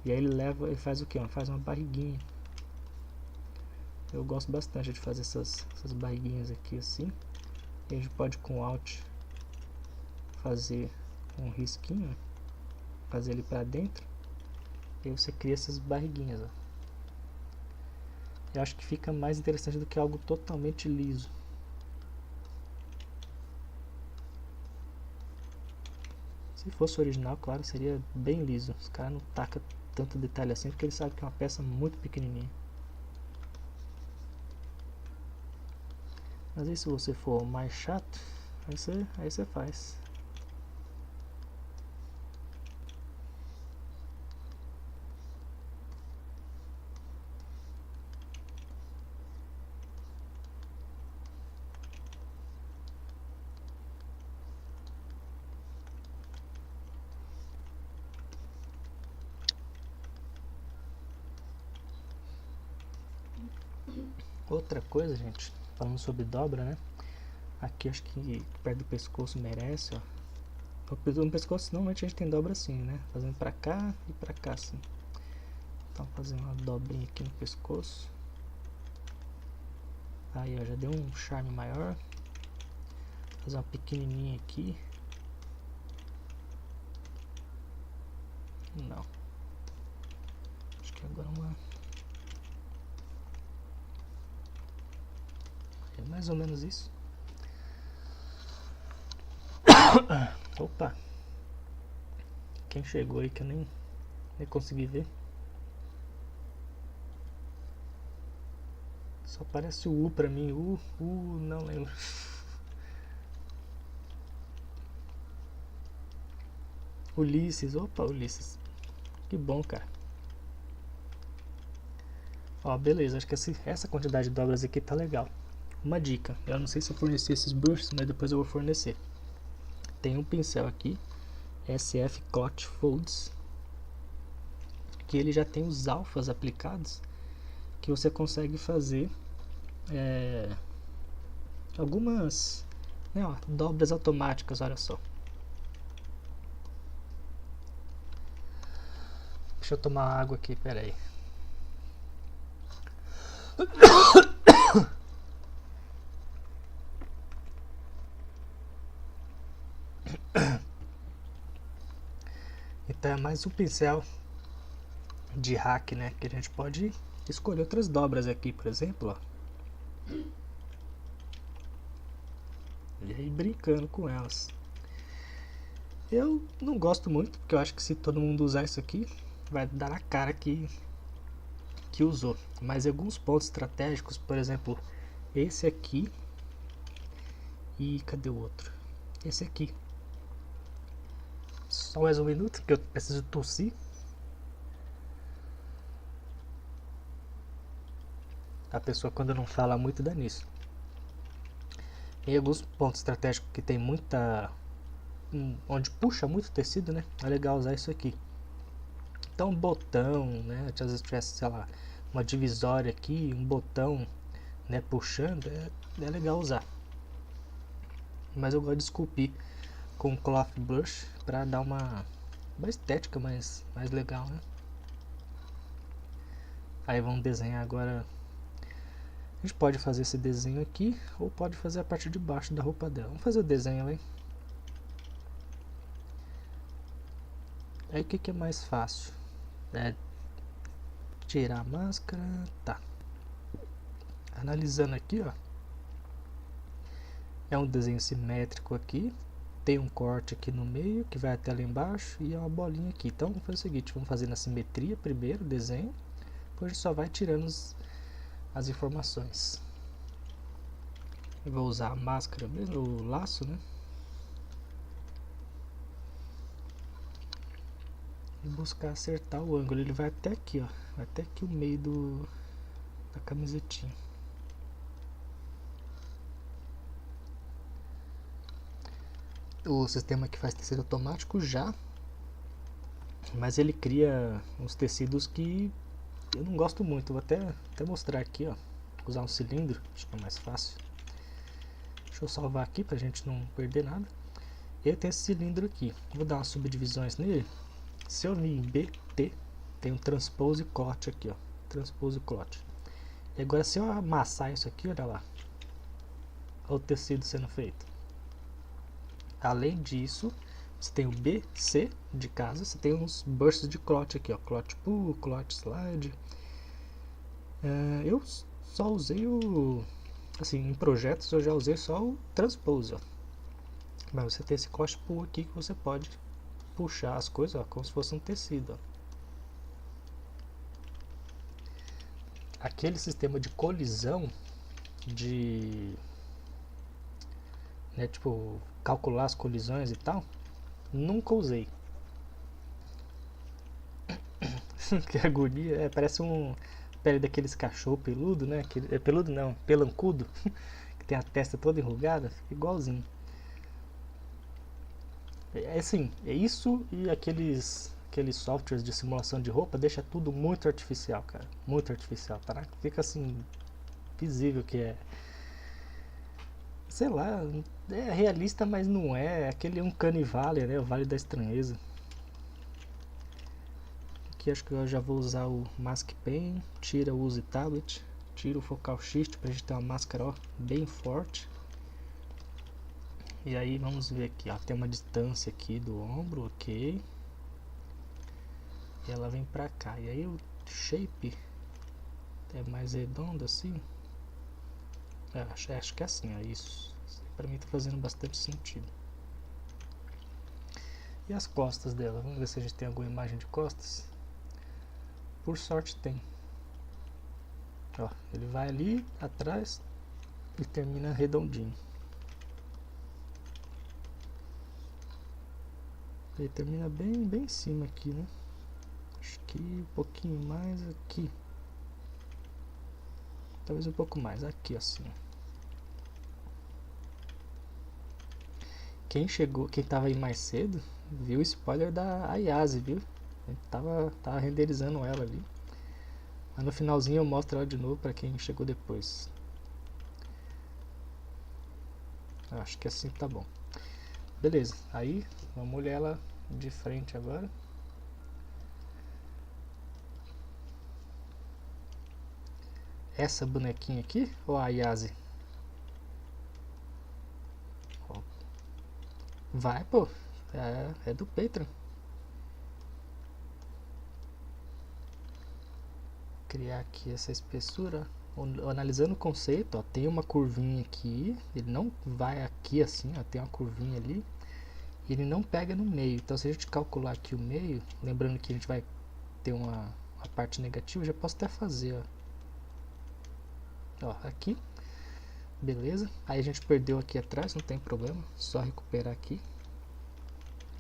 E aí ele faz o que? Faz uma barriguinha. Eu gosto bastante de fazer essas barriguinhas aqui assim. E a gente pode com Alt fazer um risquinho, fazer ele para dentro. E aí você cria essas barriguinhas, ó. Eu acho que fica mais interessante do que algo totalmente liso. Se fosse original, claro, seria bem liso. Os caras não tacam tanto detalhe assim porque eles sabem que é uma peça muito pequenininha. Mas aí se você for mais chato, aí você faz. Outra coisa, gente, falando sobre dobra, né? Aqui acho que perto do pescoço merece, ó. No pescoço normalmente a gente tem dobra assim, né? Fazendo pra cá e pra cá assim. Então fazendo uma dobrinha aqui no pescoço. Aí ó, já deu um charme maior. Fazer uma pequenininha aqui. Não. Acho que agora uma... É mais ou menos isso. Opa! Quem chegou aí que eu nem consegui ver. Só aparece o U pra mim. Não lembro. Ulisses. Opa, Ulisses. Que bom, cara. Ó, beleza. Acho que essa quantidade de dobras aqui tá legal. Uma dica. Eu não sei se eu forneci esses brushes, mas depois eu vou fornecer. Tem um pincel aqui. SF Cloth Folds. Que ele já tem os alfas aplicados. Que você consegue fazer... algumas, né, ó, dobras automáticas, olha só. Deixa eu tomar água aqui, pera aí. Então é mais um pincel de hack, né, que a gente pode escolher outras dobras aqui, por exemplo, ó. E aí brincando com elas. Eu não gosto muito, porque eu acho que se todo mundo usar isso aqui, vai dar na cara que usou. Mas alguns pontos estratégicos, por exemplo, esse aqui e cadê o outro? Esse aqui. Só mais um minuto que eu preciso tossir. A pessoa quando não fala muito dá nisso. Em alguns pontos estratégicos que tem muita onde puxa muito tecido, né? É legal usar isso aqui. Então, botão, né? Às vezes tivesse, sei lá, uma divisória aqui, um botão, né, puxando, é legal usar. Mas eu gosto de esculpir com cloth brush para dar uma estética mais legal, né? Aí vamos desenhar agora. A gente pode fazer esse desenho aqui ou pode fazer a parte de baixo da roupa dela. Vamos fazer o desenho ali. Aí o que é mais fácil? É tirar a máscara. Tá. Analisando aqui, ó. É um desenho simétrico aqui. Tem um corte aqui no meio que vai até lá embaixo e é uma bolinha aqui. Então vamos fazer o seguinte, vamos fazer na simetria primeiro o desenho, depois a gente só vai tirando as informações. Eu vou usar a máscara mesmo, o laço, né? E buscar acertar o ângulo. Ele vai até aqui, ó. Vai até aqui o meio da camisetinha. O sistema que faz tecido automático já, mas ele cria uns tecidos que eu não gosto muito. Vou até mostrar aqui, ó. Vou usar um cilindro, acho que é mais fácil. Deixa eu salvar aqui pra gente não perder nada. Ele tem esse cilindro aqui. Vou dar umas subdivisões nele. Se eu vir em BT, tem um transpose clot aqui, ó. Transpose clot. E agora se eu amassar isso aqui, olha lá. Olha o tecido sendo feito. Além disso, você tem o BC de casa, você tem uns bursts de clot aqui, ó. Clot pull, clot slide. Eu só usei o... Assim, em projetos eu já usei só o transpose, ó. Mas você tem esse clot pull aqui que você pode puxar as coisas, ó, como se fosse um tecido, ó. Aquele sistema de colisão né, tipo, calcular as colisões e tal, nunca usei. Que agonia, parece pele daqueles cachorro peludo, né? Peludo não, pelancudo, que tem a testa toda enrugada, igualzinho. Assim, é isso e aqueles softwares de simulação de roupa deixa tudo muito artificial, cara. Muito artificial, tá? Fica assim, visível que é. Sei lá, é realista, mas não é. Aquele Uncanny Valley, né? O Vale da Estranheza. Aqui acho que eu já vou usar o Mask Pen. Tira o Use Tablet. Tira o Focal Shift pra gente ter uma máscara, ó, bem forte. E aí vamos ver aqui, ó, tem uma distância aqui do ombro, ok. E ela vem pra cá. E aí o shape é mais redondo assim. Acho que é assim, ó, isso. Pra mim tá fazendo bastante sentido. E as costas dela? Vamos ver se a gente tem alguma imagem de costas. Por sorte tem. Ó, ele vai ali atrás e termina redondinho. Ele termina bem em cima aqui, né? Acho que um pouquinho mais aqui. Talvez um pouco mais aqui, assim. Quem tava aí mais cedo, viu o spoiler da Ayase, viu? A gente tava renderizando ela ali. Mas no finalzinho eu mostro ela de novo pra quem chegou depois. Acho que assim tá bom. Beleza, aí vamos olhar ela de frente agora. Essa bonequinha aqui ou a Ayase? Vai, pô. É do Patreon. Criar aqui essa espessura. Analisando o conceito, ó, tem uma curvinha aqui. Ele não vai aqui assim, ó, tem uma curvinha ali. E ele não pega no meio. Então se a gente calcular aqui o meio, lembrando que a gente vai ter uma parte negativa, já posso até fazer, ó, aqui. Beleza. Aí a gente perdeu aqui atrás, não tem problema. Só recuperar aqui.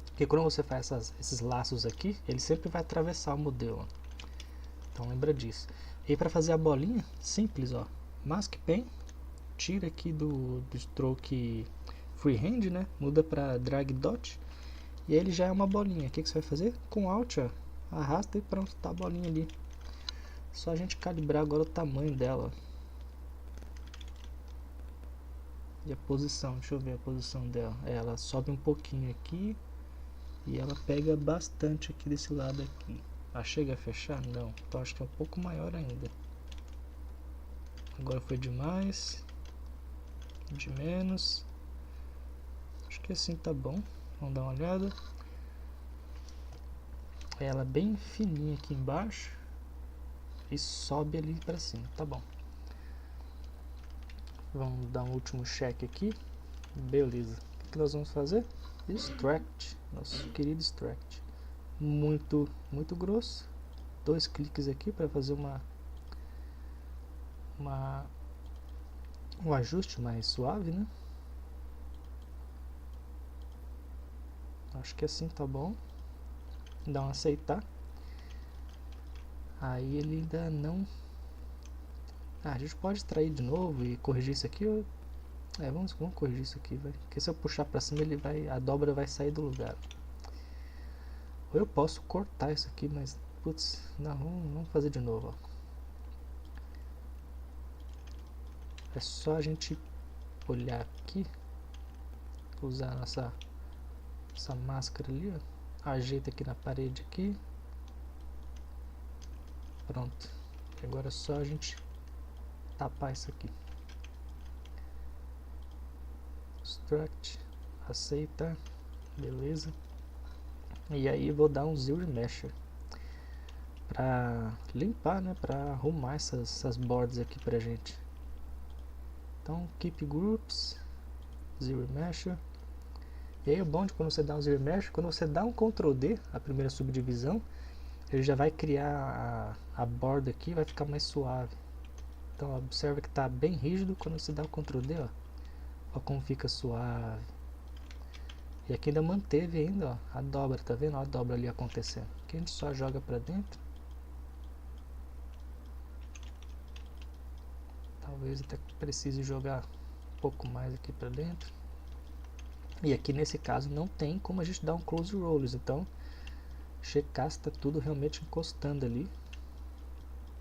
Porque quando você faz esses laços aqui, ele sempre vai atravessar o modelo. Então lembra disso. E para fazer a bolinha, simples, ó. Mask Pen, tira aqui do stroke freehand, né? Muda para drag dot e ele já é uma bolinha. O que você vai fazer? Com Alt, ó, arrasta e pronto, tá a bolinha ali. Só a gente calibrar agora o tamanho dela. E a posição, deixa eu ver a posição dela. Ela sobe um pouquinho aqui e ela pega bastante aqui desse lado aqui. Ah, chega a fechar? Não, então acho que é um pouco maior ainda. Agora foi demais, de menos. Acho que assim tá bom. Vamos dar uma olhada. Ela bem fininha aqui embaixo e sobe ali para cima, tá bom. Vamos dar um último check aqui. Beleza. O que nós vamos fazer? Extract, nosso querido extract. Muito grosso. 2 cliques aqui para fazer um ajuste mais suave, né? Acho que assim tá bom. Dá um aceitar. Aí ele ainda não... Ah, a gente pode extrair de novo e corrigir isso aqui. Vamos corrigir isso aqui, vai. Porque se eu puxar pra cima, a dobra vai sair do lugar. Ou eu posso cortar isso aqui, mas... Putz, não, vamos fazer de novo, ó. É só a gente olhar aqui. Usar essa máscara ali, ó. Ajeita aqui na parede aqui. Pronto. Agora é só a gente tapar isso aqui. Extract, aceita, beleza. E aí vou dar um Zero Mesher pra limpar, né, pra arrumar essas bordas aqui pra gente. Então, Keep Groups, Zero Mesher. E aí o bom de quando você dá um Zero Mesher, quando você dá um Ctrl D, a primeira subdivisão, ele já vai criar a borda aqui, vai ficar mais suave. Então observa que está bem rígido. Quando você dá o Ctrl D, ó como fica suave. E aqui ainda manteve ainda, ó, a dobra, tá vendo? Ó, a dobra ali acontecendo. Aqui a gente só joga para dentro. Talvez até precise jogar um pouco mais aqui para dentro. E aqui nesse caso não tem como a gente dar um close rollers, então checar se está tudo realmente encostando ali.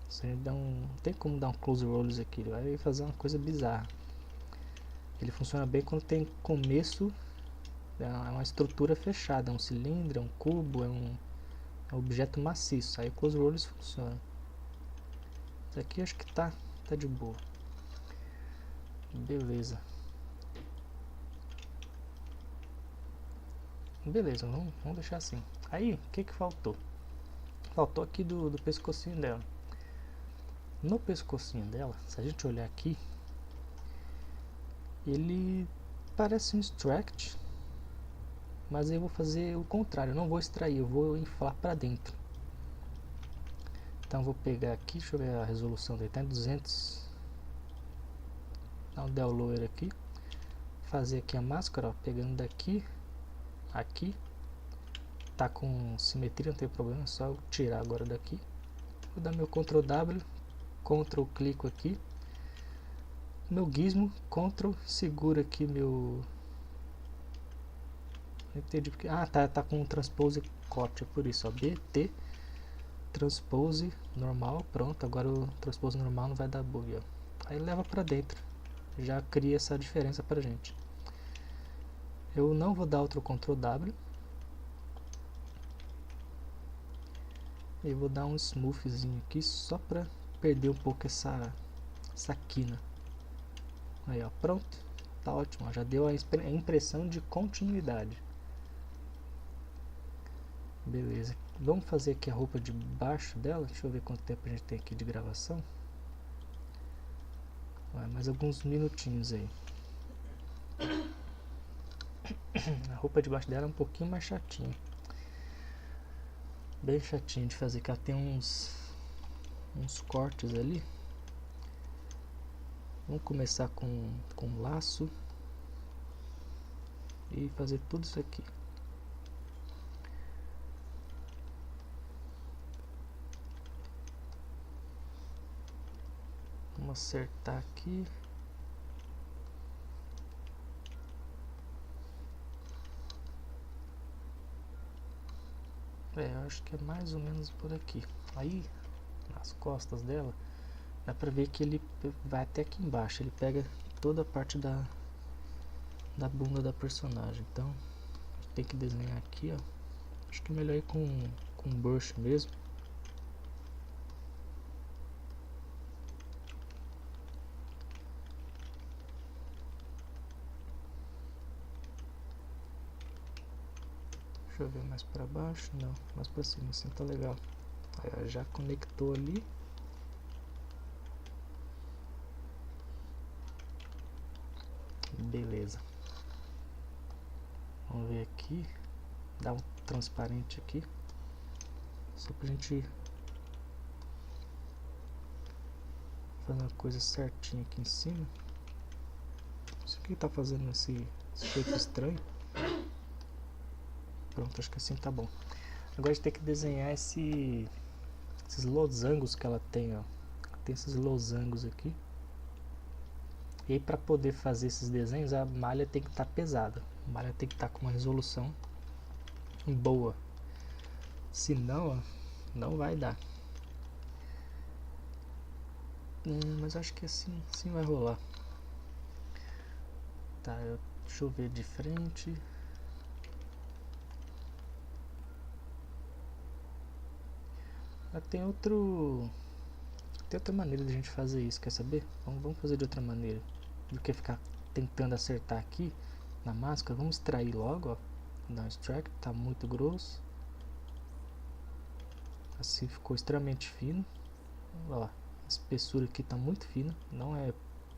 Se a gente não tem como dar um close rollers aqui, ele vai fazer uma coisa bizarra. Ele funciona bem quando tem começo, é uma estrutura fechada, é um cilindro, é um cubo, é um objeto maciço. Aí o close rollers funciona. Isso aqui acho que tá de boa. Beleza. Beleza, vamos deixar assim. Aí, o que faltou? Faltou aqui do pescocinho dela. No pescocinho dela, se a gente olhar aqui, ele parece um extract, mas eu vou fazer o contrário, eu não vou extrair, eu vou inflar para dentro. Então vou pegar aqui, deixa eu ver a resolução dele, tá em 200. Dá um del lower aqui, fazer aqui a máscara, ó, pegando daqui, aqui, tá com simetria, não tem problema, é só eu tirar agora daqui. Vou dar meu Ctrl W, Ctrl clico aqui, meu gizmo, Ctrl, segura aqui meu... Não entendi porque... Ah, tá com transpose copy, por isso, ó, BT, transpose normal, pronto, agora o transpose normal não vai dar bug, ó. Aí leva pra dentro, já cria essa diferença pra gente. Eu não vou dar outro Ctrl W. E vou dar um smoothzinho aqui só pra perder um pouco essa quina. Aí, ó, pronto. Tá ótimo, ó, já deu a impressão de continuidade. Beleza. Vamos fazer aqui a roupa de baixo dela. Deixa eu ver quanto tempo a gente tem aqui de gravação. Mais alguns minutinhos aí. A roupa de baixo dela é um pouquinho mais chatinha. Bem chatinho de fazer, que ela tem uns cortes ali. Vamos começar com laço e fazer tudo isso aqui. Vamos acertar aqui. Eu acho que é mais ou menos por aqui. Aí, nas costas dela, dá pra ver que ele vai até aqui embaixo. Ele pega toda a parte da bunda da personagem. Então, tem que desenhar aqui, ó. Acho que é melhor ir com brush mesmo. Deixa eu ver mais pra baixo. Não, mais pra cima, assim tá legal. Aí, ó, já conectou ali. Beleza. Vamos ver aqui. Dá um transparente aqui. Só pra gente fazer uma coisa certinha aqui em cima. Isso aqui tá fazendo esse efeito estranho. Pronto, acho que assim tá bom. Agora a gente tem que desenhar esses losangos que ela tem, ó. Tem esses losangos aqui. E aí, para poder fazer esses desenhos, a malha tem que estar pesada. A malha tem que estar com uma resolução boa. Senão, ó, não vai dar. Mas acho que assim vai rolar. Tá, deixa eu ver de frente. Tem outra maneira de a gente fazer isso, quer saber? Vamos fazer de outra maneira. Do que ficar tentando acertar aqui na máscara. Vamos extrair logo, ó. Dar um extract, tá muito grosso. Assim ficou extremamente fino. Ó, a espessura aqui tá muito fina, não é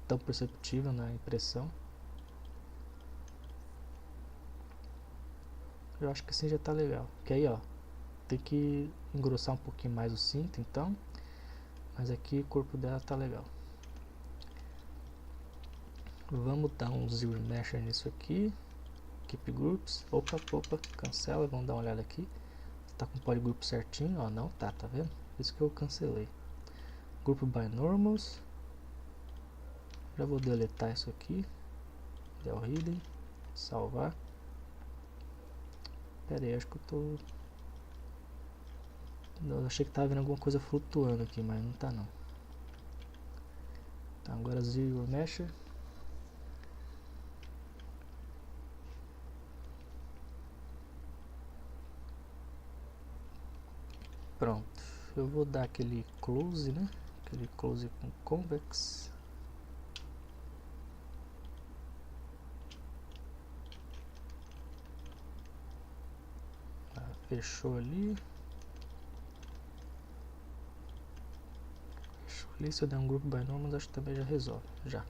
tão perceptível na impressão. Eu acho que assim já tá legal. Que aí, ó, tem que engrossar um pouquinho mais o cinto, então. Mas aqui o corpo dela tá legal. Vamos dar um zero mesher nisso aqui. Keep groups. Opa, cancela. Vamos dar uma olhada aqui. Tá com o polygroup certinho, ó. Não tá, tá vendo? Isso que eu cancelei. Group by normals. Já vou deletar isso aqui. Del hidden. Salvar. Pera aí, acho que eu tô... Eu achei que tava vendo alguma coisa flutuando aqui, mas não tá não. Tá, agora zero mesher. Pronto, eu vou dar aquele close, né? Aquele close com convex. Fechou ali. Fechou ali. Se eu der um grupo by normal, acho que também já resolve. Já.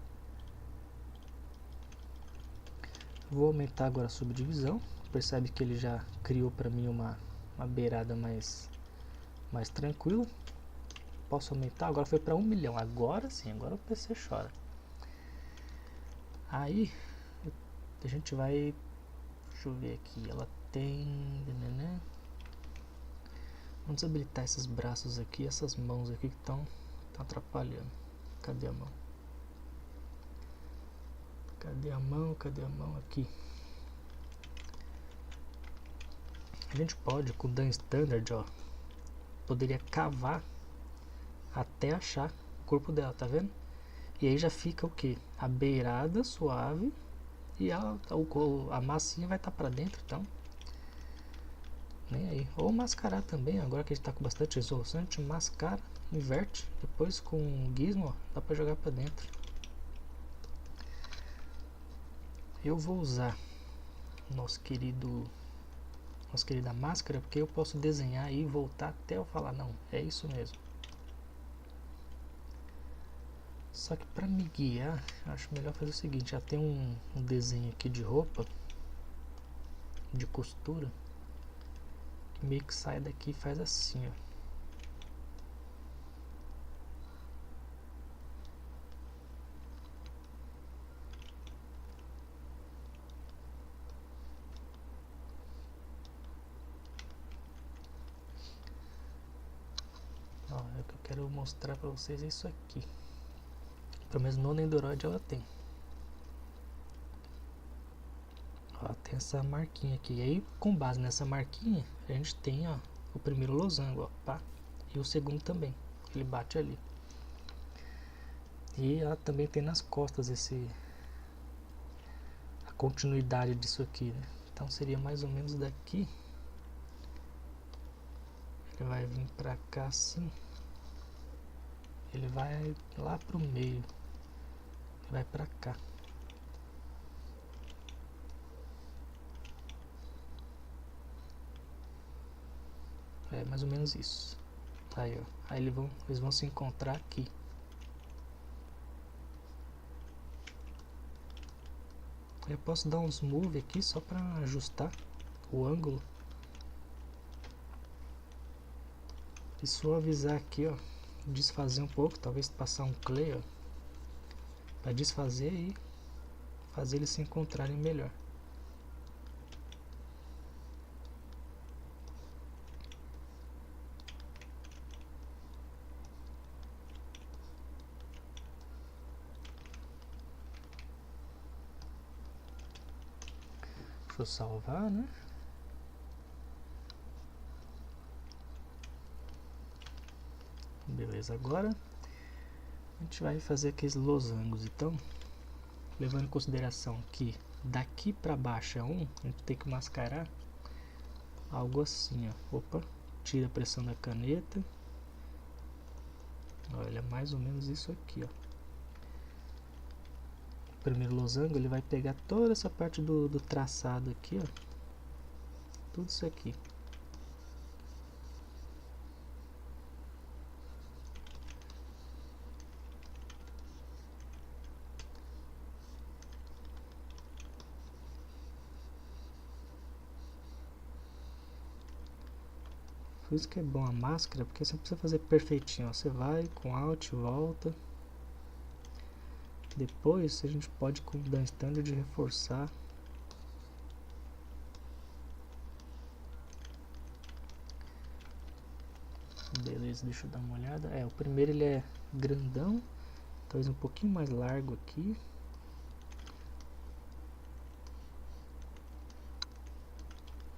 Vou aumentar agora a subdivisão. Percebe que ele já criou para mim uma beirada mais tranquila. Posso aumentar? Agora foi para 1 milhão. Agora sim, agora o PC chora. Aí a gente vai... Deixa eu ver aqui. Ela tem... Vamos desabilitar esses braços aqui, essas mãos aqui que estão atrapalhando. Cadê a mão? Cadê a mão? Cadê a mão? Aqui. A gente pode, com o Dan Standard, ó, poderia cavar até achar o corpo dela, tá vendo? E aí já fica o que? A beirada suave e a massinha vai estar pra dentro, então nem aí. Ou mascarar também, agora que a gente tá com bastante resolução, a gente mascara, inverte, depois com o gizmo, ó, dá pra jogar pra dentro. Eu vou usar nossa querida máscara, porque eu posso desenhar e voltar até eu falar, não, é isso mesmo. Só que para me guiar, acho melhor fazer o seguinte, já tem um desenho aqui de roupa, de costura, que meio que sai daqui e faz assim, ó. O que eu quero mostrar para vocês é isso aqui. Pelo menos no Nendoroid ela tem. Ó, tem essa marquinha aqui. E aí, com base nessa marquinha, a gente tem, ó, o primeiro losango, ó, pá, e o segundo também, ele bate ali. E ela também tem nas costas a continuidade disso aqui, né? Então seria mais ou menos daqui. Ele vai vir pra cá assim. Ele vai lá pro meio. Ele vai pra cá. É mais ou menos isso. Aí, ó. Aí eles vão se encontrar aqui. Eu posso dar uns move aqui só para ajustar o ângulo e suavizar aqui, ó, desfazer um pouco, talvez passar um clay, ó, para desfazer e fazer eles se encontrarem melhor. Deixa eu salvar, né? Beleza, agora a gente vai fazer aqueles losangos. Então, levando em consideração que daqui para baixo é 1, a gente tem que mascarar algo assim, ó. Opa, tira a pressão da caneta. Olha, mais ou menos isso aqui, ó. O primeiro losango ele vai pegar toda essa parte do traçado aqui, ó. Tudo isso aqui. Por isso que é bom a máscara, porque você não precisa fazer perfeitinho, ó. Você vai com Alt, volta. Depois a gente pode com o Dan Standard reforçar. Beleza, deixa eu dar uma olhada. É, o primeiro ele é grandão, talvez um pouquinho mais largo aqui.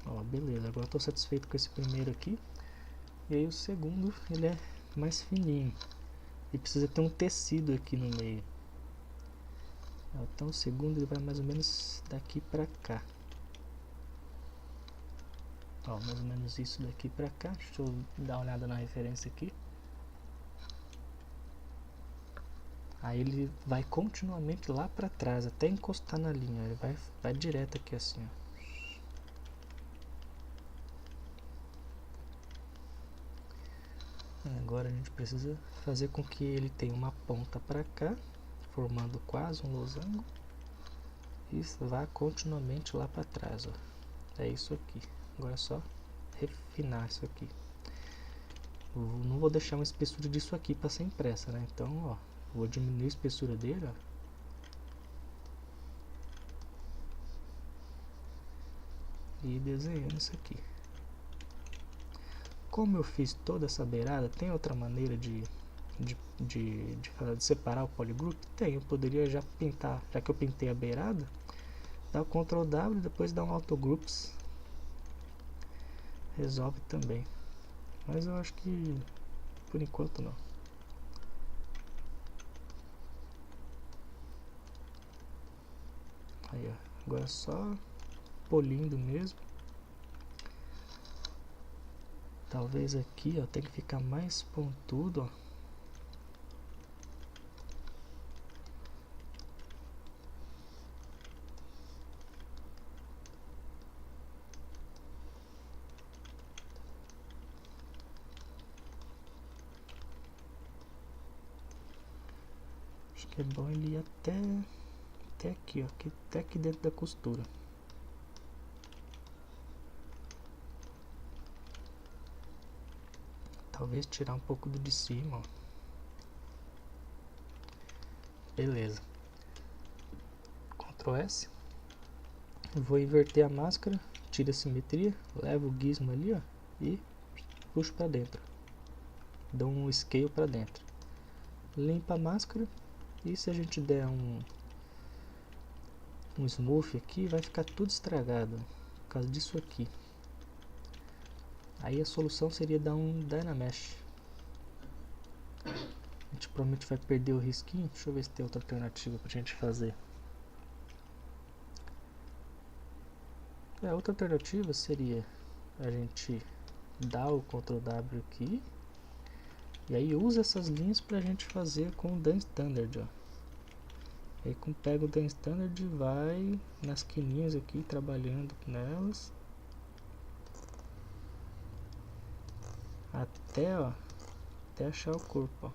Ó, beleza, agora estou satisfeito com esse primeiro aqui. E aí o segundo ele é mais fininho e precisa ter um tecido aqui no meio. Então o segundo ele vai mais ou menos daqui pra cá. Ó, mais ou menos isso daqui pra cá. Deixa eu dar uma olhada na referência aqui. Aí ele vai continuamente lá pra trás, até encostar na linha. Ele vai direto aqui assim, ó. Agora a gente precisa fazer com que ele tenha uma ponta pra cá, formando quase um losango. E vá continuamente lá pra trás, ó. É isso aqui. Agora é só refinar isso aqui. Eu não vou deixar uma espessura disso aqui para ser impressa, né? Então, ó, vou diminuir a espessura dele, ó. E desenhando isso aqui. Como eu fiz toda essa beirada, tem outra maneira de separar o polygroup? Tem, eu poderia já pintar, já que eu pintei a beirada, dar o Ctrl W e depois dar um autogroups. Resolve também. Mas eu acho que por enquanto não. Aí, ó, agora só polindo mesmo. Talvez aqui, ó, tem que ficar mais pontudo, ó. Acho que é bom ele ir até aqui, ó, até aqui dentro da costura. Talvez tirar um pouco do de cima, ó. Beleza. Ctrl S. Vou inverter a máscara, tiro a simetria, levo o gizmo ali, ó, e puxo para dentro. Dou um scale para dentro. Limpa a máscara e se a gente der um smooth aqui, vai ficar tudo estragado por causa disso aqui. Aí a solução seria dar um Dynamesh. A gente provavelmente vai perder o risquinho. Deixa eu ver se tem outra alternativa pra gente fazer. Outra alternativa seria a gente dar o Ctrl W aqui. E aí usa essas linhas pra gente fazer com o Dan Standard, ó. Aí pega o Dan Standard e vai nas quininhas aqui, trabalhando nelas. Até achar o corpo, ó.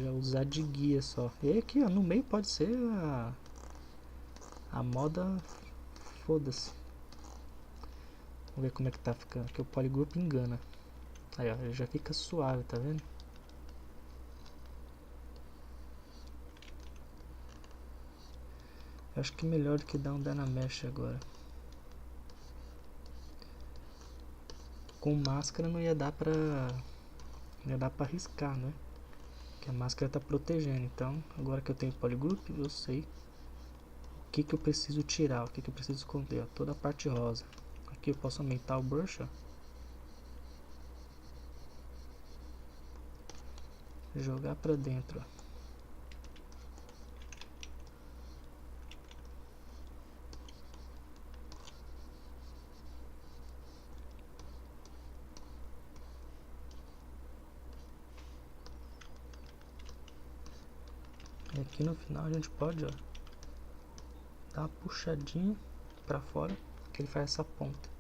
Já usar de guia só. E aí aqui, ó, no meio pode ser a moda, foda-se. Vamos ver como é que tá ficando, que o polygroup engana. Aí, ó, ele já fica suave, tá vendo? Eu acho que é melhor do que dar um Dynamesh agora. Com máscara não ia dar pra arriscar, né? Que a máscara tá protegendo. Então, agora que eu tenho polygroup, eu sei o que eu preciso tirar, o que eu preciso esconder, ó, toda a parte rosa. Aqui eu posso aumentar o brush, ó. Jogar pra dentro, ó. E aqui no final a gente pode, ó, dar uma puxadinha pra fora, que ele faz essa ponta.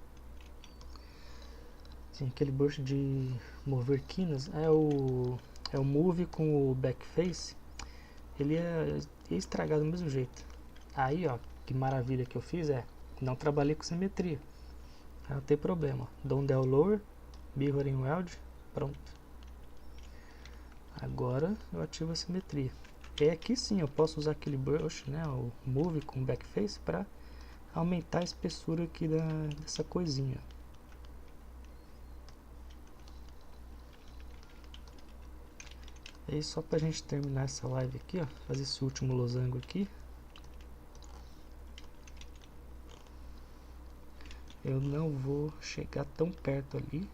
Sim, aquele brush de mover quinas é o move com o backface. Ele é estragado do mesmo jeito. Aí, ó, que maravilha que eu fiz não trabalhei com simetria. Aí não tem problema. Dou um del lower, mirroring weld, pronto. Agora eu ativo a simetria. E aqui sim eu posso usar aquele brush, né, o move com backface, para aumentar a espessura aqui dessa coisinha. E aí, só pra gente terminar essa live aqui, ó, fazer esse último losango aqui. Eu não vou chegar tão perto ali.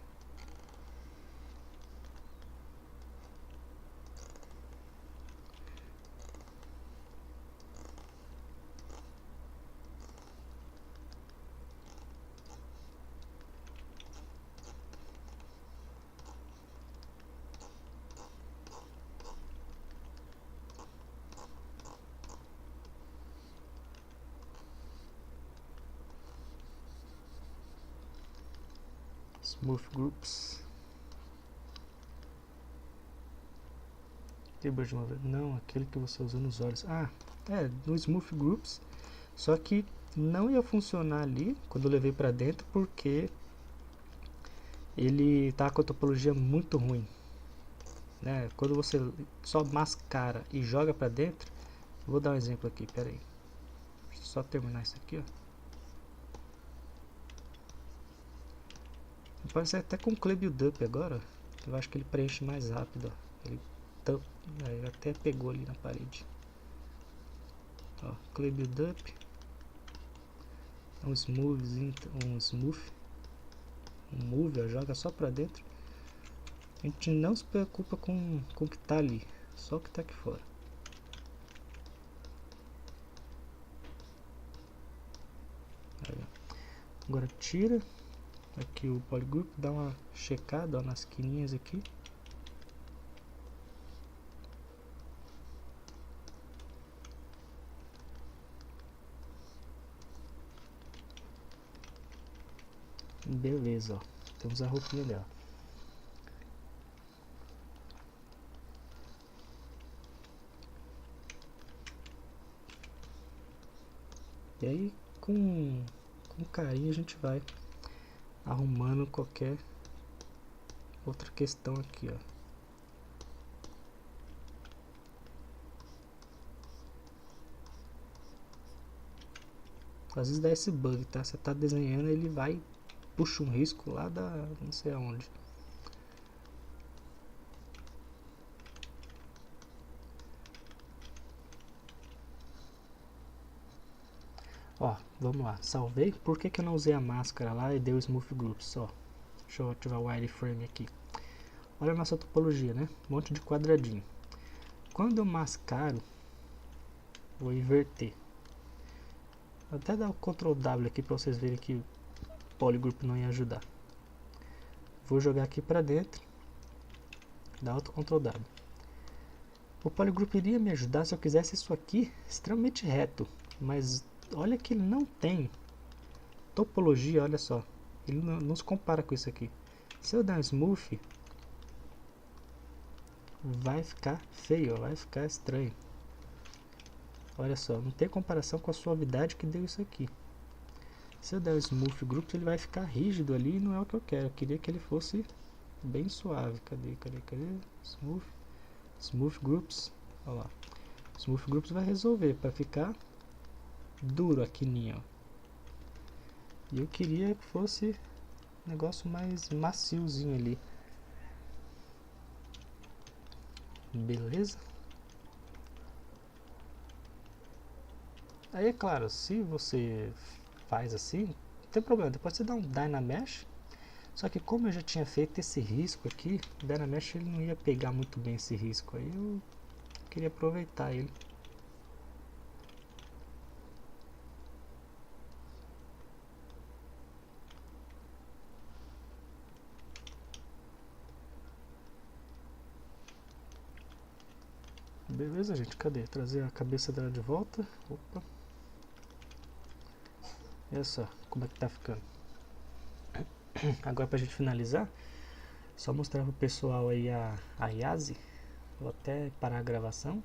Smooth Groups. Não, aquele que você usou nos olhos. Ah, no Smooth Groups. Só que não ia funcionar ali quando eu levei pra dentro, porque ele tá com a topologia muito ruim, né? Quando você só mascara e joga pra dentro, vou dar um exemplo aqui, pera aí. Deixa eu só terminar isso aqui, ó. Pode ser até com o Clay Build-Up agora, eu acho que ele preenche mais rápido, ó. Ele até pegou ali na parede. Ó, Clay Build-Up, um smooth, um move, ó, joga só pra dentro. A gente não se preocupa com o que tá ali, só o que tá aqui fora. Aí, agora tira aqui o polygroup, dá uma checada, ó, nas quininhas aqui. Beleza, ó, temos a roupinha dela. E aí, com carinho, a gente vai arrumando qualquer outra questão aqui, ó. Às vezes dá esse bug, tá? Você tá desenhando, ele vai, puxa um risco lá da não sei aonde. Ó, vamos lá, salvei. Por que eu não usei a máscara lá e dei o Smooth Groups? Ó, deixa eu ativar o wireframe aqui. Olha a nossa topologia, né? Um monte de quadradinho. Quando eu mascaro, vou inverter. Vou até dar o Ctrl W aqui para vocês verem que o Polygroup não ia ajudar. Vou jogar aqui para dentro. Dá outro Ctrl W. O Polygroup iria me ajudar se eu quisesse isso aqui extremamente reto. Mas olha que ele não tem topologia, olha só. Ele não se compara com isso aqui. Se eu der um Smooth, vai ficar feio, vai ficar estranho. Olha só, não tem comparação com a suavidade que deu isso aqui. Se eu der o Smooth Groups, ele vai ficar rígido ali e não é o que eu quero. Eu queria que ele fosse bem suave. Cadê? Smooth Groups. Olha lá. Smooth Groups vai resolver para ficar duro aqui, ó. E eu queria que fosse um negócio mais maciozinho ali. Beleza? Aí é claro, se você faz assim, não tem problema. Depois você dá um Dynamesh. Só que como eu já tinha feito esse risco aqui, o Dynamesh ele não ia pegar muito bem esse risco. Aí eu queria aproveitar ele. Beleza, gente? Cadê? Trazer a cabeça dela de volta. Opa. Olha só como é que tá ficando. Agora pra gente finalizar, só mostrar pro pessoal aí a IASI. Vou até parar a gravação.